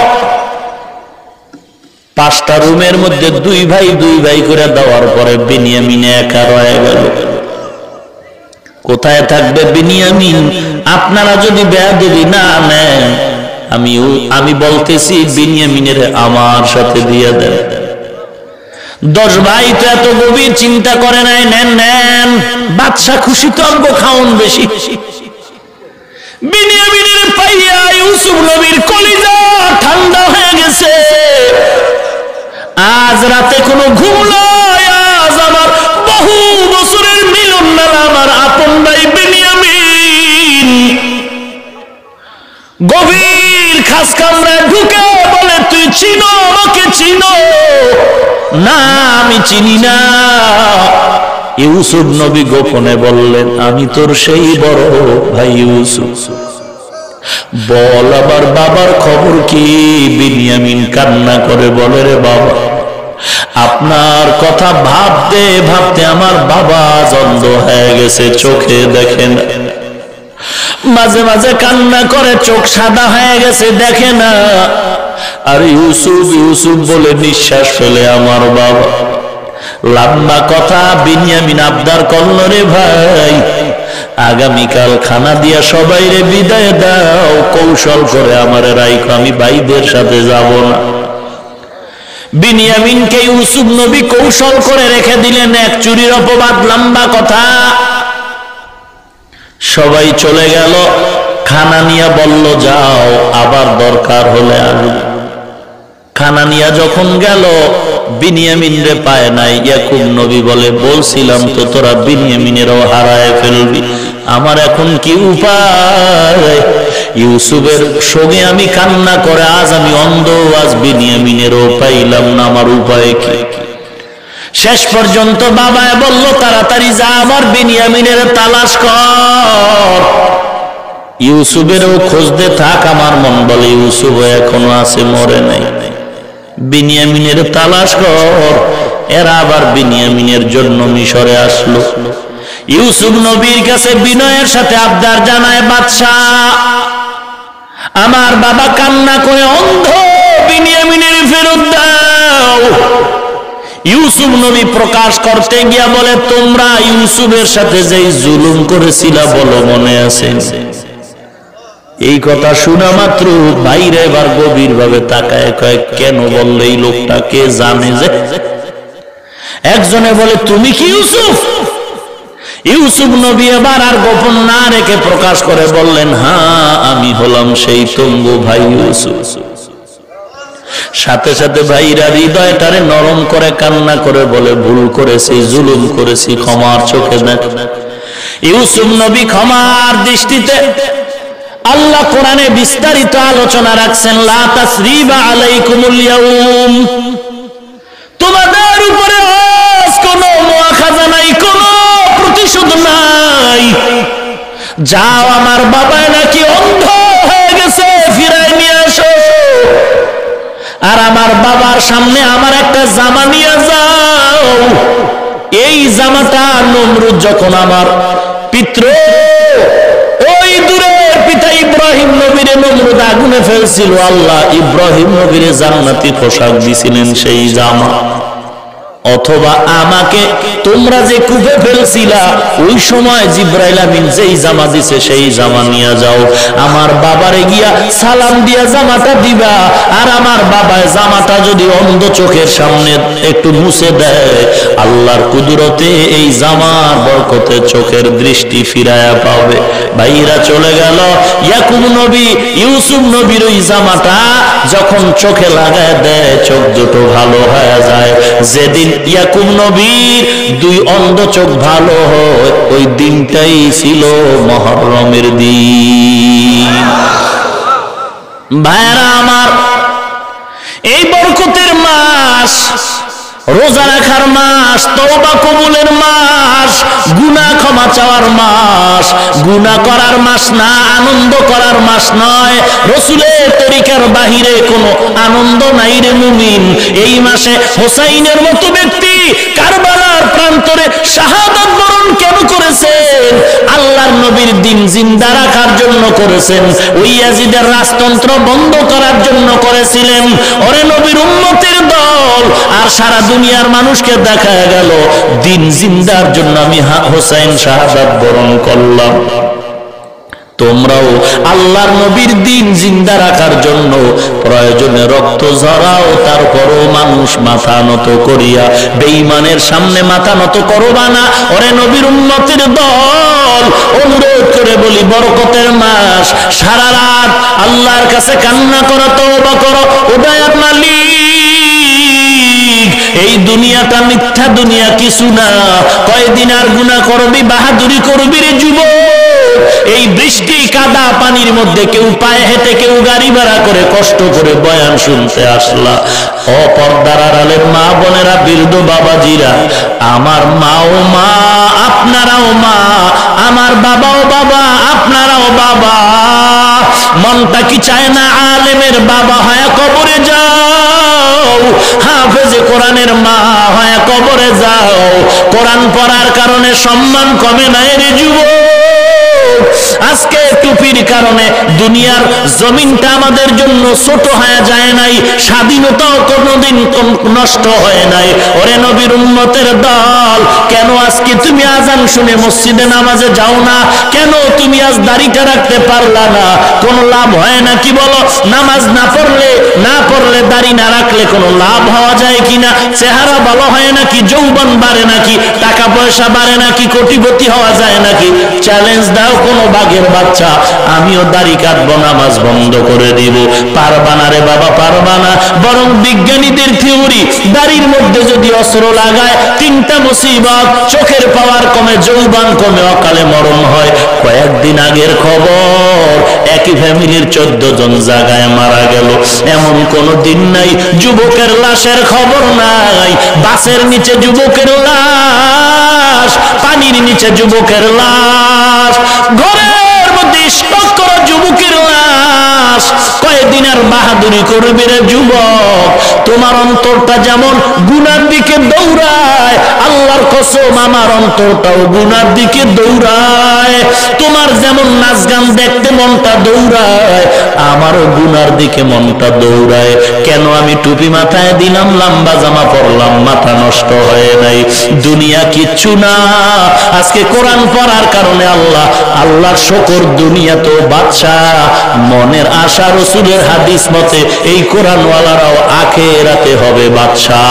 S1: 5টা রুমের মধ্যে 2 ভাই করে দেওয়ার পরে বিনিয়ামিন একা রয়ে গেল। কোথায় থাকবে বিনিয়ামিন? আপনারা যদি বেয়াদবি না নেন, আমি বলতেছি বিনিয়ামিনের আমার সাথে দিয়ে দেন। 10 ভাই তো এত গভীর চিন্তা করে নাই, নেন। বাদশা খুশি তো আমগো খাওন বেশি। বিনিয়ামিনের পাইয়া ইউসুফ নবীর কলিজা ঠান্ডা হয়ে গেছে। আজ রাতে কোনো ঘুম নাই, আজ আমার বহু বছরের মিলন মেলা আমার আপন ভাই বিনিয়ামিন গভীর খাস কামরায় ঢুকে বলে, তুই চিনো আমাকে? চিনো না? আমি চিনি না। ইউসুফ নবী গোপনে বললেন, আমি তোর সেই বড় ভাই ইউসুফ। বল আবার বাবার খবর কি? বিনিয়ামিন কান্না করে বলে, রে বাবা, আপনার কথা ভাবতে ভাবতে আমার বাবা অন্ধ হয়ে গেছে, চোখে দেখে না। মাঝে মাঝে কান্না করে চোখ সাদা হয়ে গেছে, দেখে না। আর ইউসুফ বলে নিঃশ্বাস ফেলে আমার বাবা। লম্বা কথা বিনিয়ামিন আবদার করল, রে ভাই, আগামীকাল খানা দিয়া সবাই রে বিদায় দাও, কৌশল করে আমারে রাইখো, আমি ভাইদের সাথে যাব না। বিনিয়ামিনকে ইউসুফ নবী কৌশল করে রেখে দিলেন। এক চুরির অপবাদ, লম্বা কথা। সবাই চলে গেল। খানা নিয়ে বলল, যাও, আবার দরকার হলে আসবে। খানা নিয়ে যখন গেল, বিনিয়ামিন রে পায় নাই। ইয়াকুব নবী বলে, বলছিলাম তো তোরা বিনিয়ামিনেরও হারায় ফেলবি, আমার এখন কি উপায়? ইউসুফের সঙ্গে আমি কান্না করে আজ আমি অন্ধ, আজ বিনিয়ামিনেরও পাইলাম না, আমার উপায় কি? শেষ পর্যন্ত বাবায় বলল, তাড়াতাড়ি যা, আমার বিনিয়ামিনের তালাশ কর। ইউসুফেরও খুঁজতে থাক। আমার মন বলে ইউসুফ এখনো আছে, মরে নাই। বিনিয়ামিনের তালাশ কর। এরা আবার বিনিয়ামিনের জন্য মিশরে আসলো। ইউসুফ নবীর কাছে বিনয়ের সাথে আবদার জানায়, বাদশা আমার বাবা কান্না করে অন্ধ বিনিয়ামিনের ফেরত দাও। ইউসুফ নবী প্রকাশ করতে গিয়া বলে, তোমরা ইউসুফের সাথে যেই জুলুম করেছিলা বলো মনে আছে? এই কথা শোনা মাত্র বাইরে এবার গভীর ভাবে তাকায়, কয় কেন বললে? এই লোকটা কে জানে যে? একজনে বলে, তুমি কি ইউসুফ? ইউসুফ নবী এবার আর গোপন না রেখে প্রকাশ করে বললেন, হ্যাঁ আমি হলাম সেই তঙ্গু ভাই ইউসুফ। সাথে সাথে ভাইরা হৃদয়টারে নরম করে কান্না করে বলে, ভুল করেছি, জুলুম করেছি, ক্ষমার চোখে দেখ। ইউসুফ নবী ক্ষমার দৃষ্টিতে, আল্লাহ কোরআনে বিস্তারিত আলোচনা রাখছেন, লা তাসরিবা আলাইকুমুল ইয়াউম, তোমাদের উপরে আজ কোনো মুআখাযা নাই, কোনো প্রতিশোধ নাই। যাও, আমার বাবা নাকি অন্ধ হয়ে গেছে, ফিরায় নিয়ে আসো। আর আমার বাবার সামনে আমার একটা জামা নিয়ে যাও। এই জামাটা নমরুদ যখন আমার পিতৃ ওই দূরের পিতা ইব্রাহিম নবীরে নমরুদ আগুনে ফেলছিল, আল্লাহ ইব্রাহিম নবীরে জান্নাতি পোশাক দিছিলেন সেই জামা। অথবা আমাকে তোমরা যে কূপে ফেলছিলা ওই সময় জিবরাইল আমিন যেই জামা দিছে সেই জামা নিয়ে যাও। আমার বাবারে গিয়া সালাম দিয়া জামাটা দিবা। আর আমার বাবা জামাটা যদি অন্ধ চোখের সামনে একটু মুছে দেয়, আল্লাহর কুদরতে এই জামার বরকতে চোখের দৃষ্টি ফিরায়া পাবে। ভাইরা চলে গেল। ইয়াকুব নবী ইউসুফ নবীর ওই জামাটা যখন চোখে লাগায় দেয়, চোখ দুটো ভালো হয়ে যায়। যেদিন ইয়াকুব নবীর দুই অন্ধ চোখ ভালো হয়, ওই দিনটাই ছিল মুহররমের দিন। ভাইরা আমার, এই বরকতের মাস, রোজা রাখার মাস, তওবা কবুলের মাস, গুনাহ ক্ষমা চাওয়ার মাস, গুনাহ করার মাস না, আনন্দ করার মাস নয়। রাসূলের তরিকার বাহিরে কোনো আনন্দ নাই রে মুমিন। এই মাসে হোসাইনের মতো ব্যক্তি কারবালার প্রান্তরে শাহাদাত বরণ কেন করেছেন? আল্লাহর নবীর দিন জিন্দা রাখার জন্য করেছেন। ওই ইয়াজিদের রাজতন্ত্র বন্ধ করার জন্য করেছিলেন। ওরে নবীর উম্মতের দল, আর সারা দুনিয়ার মানুষকে দেখা গেল দিন জিন্দার জন্য আমি হোসাইন শাহাদাত বরণ করলাম। তোমরাও আল্লাহর নবীর দিন জিন্দা রাখার জন্য প্রয়োজনে রক্ত ঝরাও, তারপরও মানুষ মাথা নত করিয়া বেঈমানের সামনে মাথা নত করবা না। ওরে নবীর উম্মতের দল, অনুরোধ করে বলি, বরকতের মাস, সারা রাত আল্লাহর কাছে কান্না করো, তওবা করো, ওটাই আপনার এই দুনিয়াটা মিথ্যা দুনিয়া, কিছু না। কয়দিন আর গুনাহ করবি, বাহাদুরি করবি রে যুবক। এই বৃষ্টি কাদা পানির মধ্যে কেউ পায়ে হেঁটে, কেউ গাড়ি ভাড়া করে কষ্ট করে বয়ান শুনতে আসলা। অপর্দার আড়ালের মা বোনেরা, বৃদ্ধ বাবাজিরা, আমার মাও মা, আপনারাও মা, আমার বাবাও বাবা, আপনারাও বাবা। মনটা কি চায় না আলেমের বাবা হয় কবরে যাও, হাফেজে কোরআনের মা হয় কবরে যাও? কোরআন পড়ার কারণে সম্মান কমে নাই রে যুবক। আজকে টুপির কারণে দুনিয়ার জমিনটা আমাদের জন্য ছোট হয়ে যায় নাই, স্বাধীনতাও কোনোদিন নষ্ট হয় নাই। ওরে নবীর উম্মতের দল, কেন আজকে তুমি আজান শুনে মসজিদে নামাজে যাও না? কেন তুমি আজ দাড়িটা রাখতে পারলা না? কোনো লাভ হয় না কি বলো? নামাজ না পড়লে দাড়ি না রাখলে কোনো লাভ হওয়া যায় কিনা? চেহারা ভালো হয় নাকি? যৌবন বাড়ে নাকি? টাকা পয়সা বাড়ে নাকি? কোটিপতি হওয়া যায় নাকি? চ্যালেঞ্জ দাও কোনো বাঘের বাচ্চা, আমিও দাড়ি কাটবো, নামাজ বন্ধ করে দিব। পারবা না রে বাবা, পারবা না। বরং বিজ্ঞানীদের থিওরি, দাড়ির মধ্যে যদি অস্ত্র লাগায়, তিনটা মুসিবত, চোখের পাওয়ার কমে, যৌবন কমে, অকালে মরণ হয়। কয়েকদিন আগের খবর, একই ফ্যামিলির 14 জন জায়গায় মারা গেল। এমন কোন দিন নাই যুবকের লাশের খবর নাই। বাসের নিচে যুবকের লাশ, পানির নিচে যুবকের লাশ, ঘরের মধ্যে স্টক করা যুবকের লাশ। কয়দিন আর বাহাদুরি করবি রে যুবক? তোমার অন্তরটা যেমন গুনার দিকে দৌড়ায়, আল্লাহর কসম আমার অন্তরটাও গুনার দিকে দৌড়ায়। তোমার যেমন নাচ গান দেখতে মনটা দৌড়ায়, আমারও গুনার দিকে মনটা দৌড়ায়। কেন? আমি টুপি মাথায় দিলাম, লম্বা জামা পরলাম, মাথা নষ্ট হয় নাই। দুনিয়া কিচ্ছু না। আজকে কোরআন পড়ার কারণে আল্লাহর শুকর, দুনিয়া তো বাদশা। মনের আশা রাসূলের হাদিস মতে এই কোরআনওয়ালারাও আখিরাতে হবে বাদশা।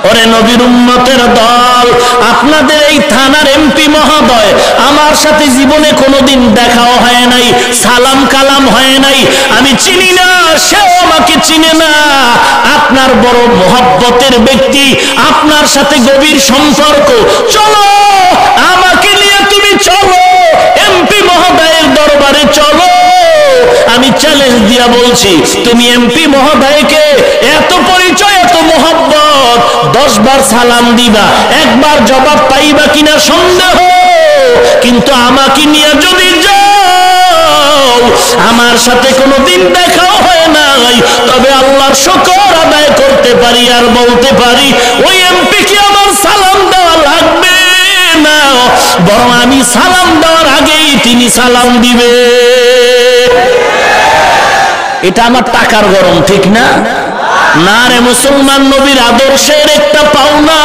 S1: ওরে নবীর উম্মতের দল, আপনাদের এই থানার এমপি মহোদয় আমার সাথে জীবনে কোনোদিন দেখাও হয় নাই, সালাম কালাম হয় নাই, আমি চিনি না, সেও আমাকে চিনে না। আপনার বড় মহব্বতের ব্যক্তি, আপনার সাথে গভীর সম্পর্ক। চলো, আমাকে নিয়ে তুমি চলো, এমপি মহোদয়ের দরবারে চলো। আমি চ্যালেঞ্জ দিয়া বলছি, তুমি এমপি মহোদয়কে এত পরিচয়, এত মহব্বত, 10 বার সালাম দিবা, একবার জবাব পাইবা কিনা সন্দেহ। কিন্তু আমাকে নিয়ে যদি যাও, আমার সাথে কোনোদিন দেখাও হয় নাই, তবে আল্লাহর শুকর আদায় করতে পারি আর বলতে পারি, ওই এমপি কি আমার সালাম দেওয়া লাগবে না, বরং আমি সালাম দেওয়ার আগেই তিনি সালাম দিবে। এটা আমার টাকার গরম, ঠিক না? না রে মুসলমান, নবীর আদর্শের একটা পাওনা,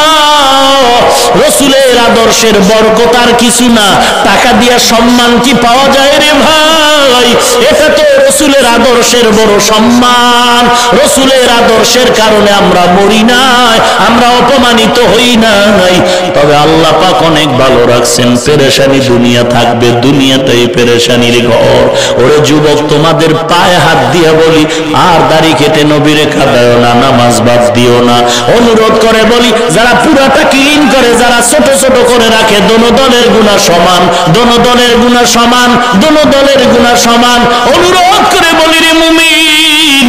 S1: রাসূলের আদর্শের বরকত আর কিছু না। টাকা দিয়া সম্মান কি পাওয়া যায় রে ভাই? এটা তো রাসূলের আদর্শের বড় সম্মান। রাসূলের আদর্শের কারণে আমরা মরি নাই, আমরা অপমানিত হই নাই। তবে আল্লাহ পাক অনেক ভালো রাখছেন, পেরেশানি দুনিয়া থাকবে, দুনিয়াতেই পেরেশানির ঘর। ওরে যুবক, তোমাদের পায়ে হাত দিয়া বলি, আর দাড়ি কেটে নবীরে কাঁদায় না, নামাজ বাদ দিও না। অনুরোধ করে বলি, যারা পুরাটা ক্লিন করে, যারা ছোট ছোট করে রাখে, দোনো দলের গুনাহ সমান, দোনো দলের গুনাহ সমান, দোনো দলের গুনাহ সমান। অনুরোধ করে বলি রে মুমিন,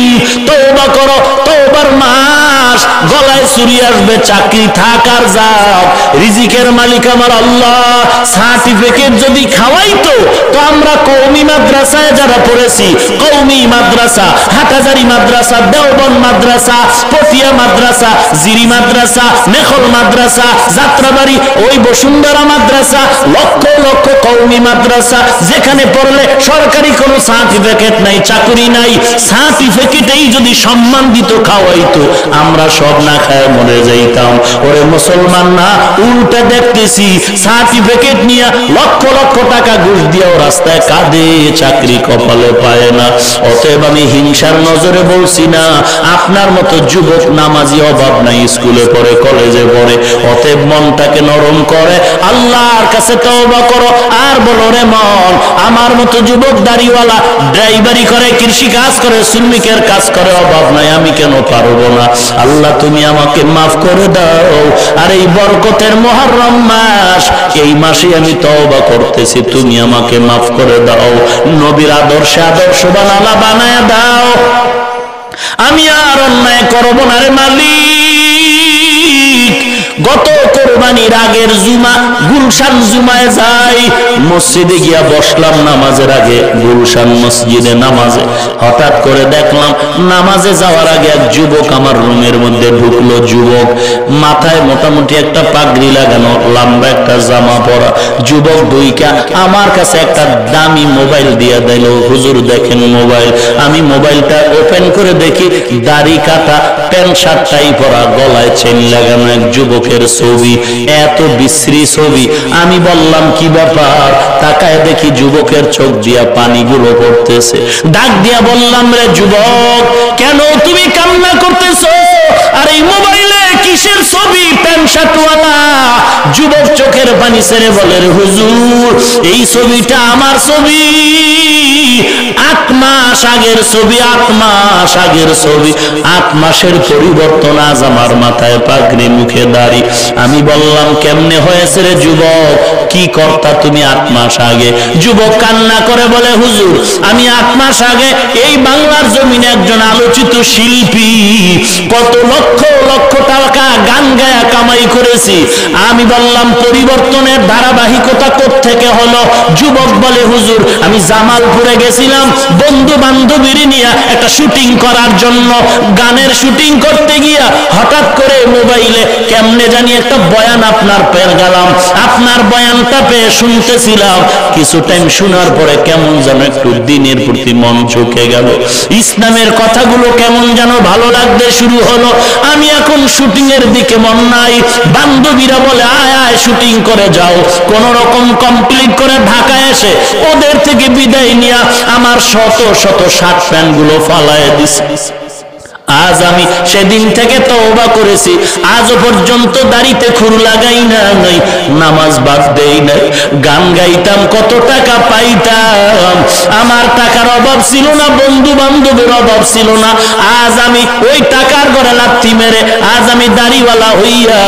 S1: তওবা করো, তওবার মাস, গলায় চুরি আসবে, চাকরি থাক আর যাও, রিজিকের মালিক আমার আল্লাহ। সার্টিফিকেট যদি খাওয়াইতো, তো আমরা কওমি মাদ্রাসায় যারা পড়েছি, কওমি মাদ্রাসা, হাটহাজারী মাদ্রাসা, দেওবন্দ মাদ্রাসা, পটিয়া মাদ্রাসা, জিরি মাদ্রাসা, নেখল মাদ্রাসা, যাত্রাবাড়ি, ওই বসুন্ধরা মাদ্রাসা, লক্ষ লক্ষ কওমি মাদ্রাসা, যেখানে পড়লে সরকারি কোনো সার্টিফিকেট নাই, চাকরি নাই, সার্টিফিকেটেই যদি সম্মান দিত, খাওয়াইতো, আমরা সব না খায় মরে যাইতাম। ওরে মুসলমান না, উল্টা দেখতেছি সার্টিফিকেট নিয়ে লক্ষ লক্ষ টাকা ঘুষ দিয়েও রাস্তায় কাঁদে, চাকরি কপালে পায় না। অতএব আমি হিংসার নজরে বলছি না, আপনার মতো যুবক নামাজি অভাব নাই, স্কুলে পড়ে, কলেজে পড়ে। অতএব মনটাকে নরম করে আল্লাহর কাছে তওবা করো, আর বলো রে মন, আমার মতো যুবক দাড়িওয়ালা ড্রাইভারি করে, কৃষি কাজ করে, শ্রমিকের কাজ করে, অভাব নাই, আমি কেন পারবো না? আল্লাহ তুমি আমাকে মাফ করে দাও। আর এই বরকতের মুহররম মাস, এই মাসে আমি তওবা করতেছি, তুমি আমাকে মাফ করে দাও। নবীর আদর্শে আদর্শবান আল্লাহ বানায় দাও। আমি আর অন্যায় করব না রে মালিক। গত কোরবানির আগের জুমা, গুলশান জুমায় যাই, মসজিদে গিয়া বসলাম নামাজের আগে, গুলশান মসজিদে নামাজে। হঠাৎ করে দেখলাম নামাজে যাওয়ার আগে এক যুবক আমার রুমের মধ্যে ঢুকলো। যুবক মাথায় মোটামুটি একটা পাগড়ি লাগানো, লম্বা একটা জামা পরা যুবক, দুইটা আমার কাছে একটা দামি মোবাইল দিয়া দিল। হুজুর দেখেন মোবাইল। আমি মোবাইলটা ওপেন করে দেখি, দাড়ি কাটা, প্যান্ট শার্ট টাই পরা, গলায় চেন লাগানো এক যুবকের ছবি, এত বিশ্রী ছবি। আমি বললাম কি ব্যাপার? তাকায় দেখি যুবকের চোখ দিয়া পানিগুলো পড়তেছে। ডাক দিয়া বললাম, রে যুবক, কেন তুমি কান্না করতেছো? আর এই মোবাইলে কিসের ছবি? প্যান্ট শার্টওয়ালা। যুবক চোখের পানি ছেড়ে বলে, রে হুজুর, এই ছবিটা আমার ছবি, 8 মাস আগের ছবি, 8 মাস আগের ছবি। 8 মাসের পরিবর্তন, আজ আমার মাথায় পাগড়ি, মুখে দাড়ি। আমি বললাম, কেমনে হয়েছে রে যুবক? কি করতা তুমি 8 মাস আগে? যুবক কান্না করে বলে, হুজুর, আমি 8 মাস আগে এই বাংলার জমিনে একজন আলোচিত শিল্পী, কত লক্ষ লক্ষ টাকা গান গায়া কামাই করেছি। আমি বললাম, পরিবর্তনের ধারাবাহিকতা কোত্থেকে হলো? যুবক বলে, হুজুর, আমি জামালপুরে গেছিলাম, বন্ধু বান্ধবীর নিয়ে একটা শুটিং করার জন্য, গানের শুটিং করতে গিয়া হঠাৎ করে মোবাইলে কেমনে জানি একটা বয়ান আপনার পেয়ে গেলাম, আপনার বয়ানটা পেয়ে শুনতেছিলাম, কিছু টাইম শোনার পরে কেমন যেন একটু দিনের প্রতি মন ঝুঁকে গেল, ইসলামের কথাগুলো কেমন যেন ভালো লাগতে শুরু হলো। আমি এখন শুটিং এর দিকে মন নাই, বান্ধবীরা বলে আয় আয় শুটিং করে যাও, কোন রকম কমপ্লিট করে ঢাকা এসে ওদের থেকে বিদায় নিয়ে আমার শত শত শার্ট প্যান্ট গুলো ফালায় দিছে। আজ আমি সেদিন থেকে তওবা করেছি, আজ পর্যন্ত দাড়িতে খুর লাগাই না, নাই নামাজ বাদ দেই নাই। গান গাইতাম, কত টাকা পাইতাম, আমার টাকার অভাব ছিল না, বন্ধু বান্ধবের অভাব ছিল না। আজ আমি ওই টাকার ঘরে লাথি মেরে আজ আমি দাড়িওয়ালা হইয়া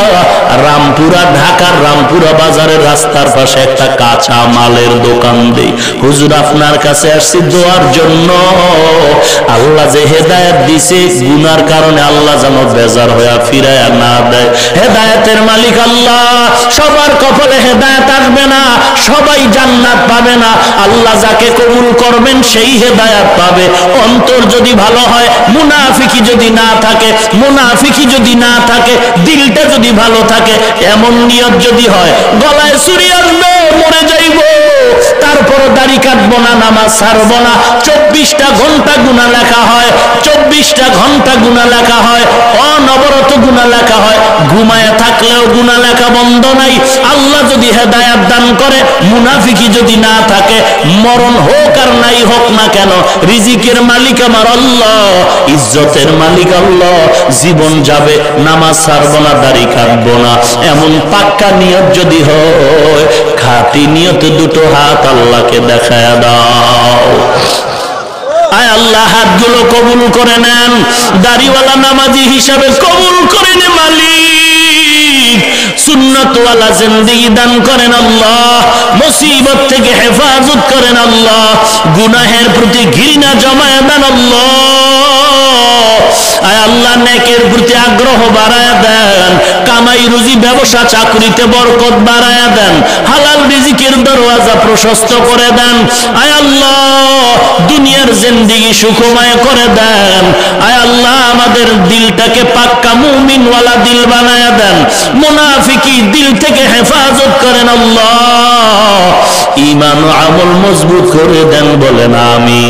S1: রামপুরা, ঢাকার রামপুরা বাজারের রাস্তার পাশে একটা কাঁচা মালের দোকান দেই। হুজুর আপনার কাছে আসছি দোয়ার জন্য, আল্লাহ যে হেদায়েত দিছে গুনার কারণে আল্লাহ যেন বেজার হইয়া ফিরায়া না দেয়। হেদায়েতের মালিক আল্লাহ, সবার কপালে হেদায়েত আসবে না, সবাই জান্নাত পাবে না। আল্লাহ যাকে কবুল করবেন সেই হেদায়েত পাবে। অন্তর যদি ভালো হয়, মুনাফিকি যদি না থাকে, মুনাফিকি যদি না থাকে, দিলটা যদি ভালো থাকে, এমন নিয়ত যদি হয় গলায় ছুরি আসবে, মরে যাইব, তারপর দাড়ি কাটবো না, নামাজ ছাড়বো না, 24টা ঘন্টা গুনাহ লেখা হয়, 24টা ঘন্টা গুনাহ লেখা হয়, অনবরত গুনাহ লেখা হয়, ঘুমায় থাকলেও গুনাহ লেখা বন্ধ নাই। আল্লাহ যদি হেদায়েত দান করে, মুনাফিকি যদি না থাকে, মরণ হোক আর নাই হোক না কেন, রিজিকের মালিক আমার আল্লাহ, ইজ্জতের মালিক আল্লাহ। জীবন যাবে, নামাজ ছাড়বো না, দাড়ি কাটবো না, এমন পাক্কা নিয়ত যদি হয়, খাঁটি নিয়ত দুটো হাত আল্লাহকে দেখায়া দাও। আয় আল্লাহ হাতগুলো কবুল করে নেন, দাড়িওয়ালা নামাজি হিসাবে কবুল করে নে মালিক, সুন্নতওয়ালা জিন্দেগি দান করেন আল্লাহ, মুসিবত থেকে হেফাজত করেন আল্লাহ, গুনাহের প্রতি ঘৃণা জমায় দেন আল্লাহ। আয় আল্লাহ নেকের প্রতি আগ্রহ বাড়ায়া দেন, কামাই রুজি ব্যবসা চাকরিতে বরকত বাড়ায়া দেন, হালাল রিজিকের দরওয়াজা প্রশস্ত করে দেন। আয় আল্লাহ দুনিয়ার জিন্দেগি সুখময় করে দেন। আয় আল্লাহ আমাদের দিলটাকে পাক্কা মুমিনওয়ালা দিল বানায়া দেন, মুনাফিকি দিল থেকে হেফাজত করেন আল্লাহ, ঈমান ও আমল মজবুত করে দেন, বলেন আমিন।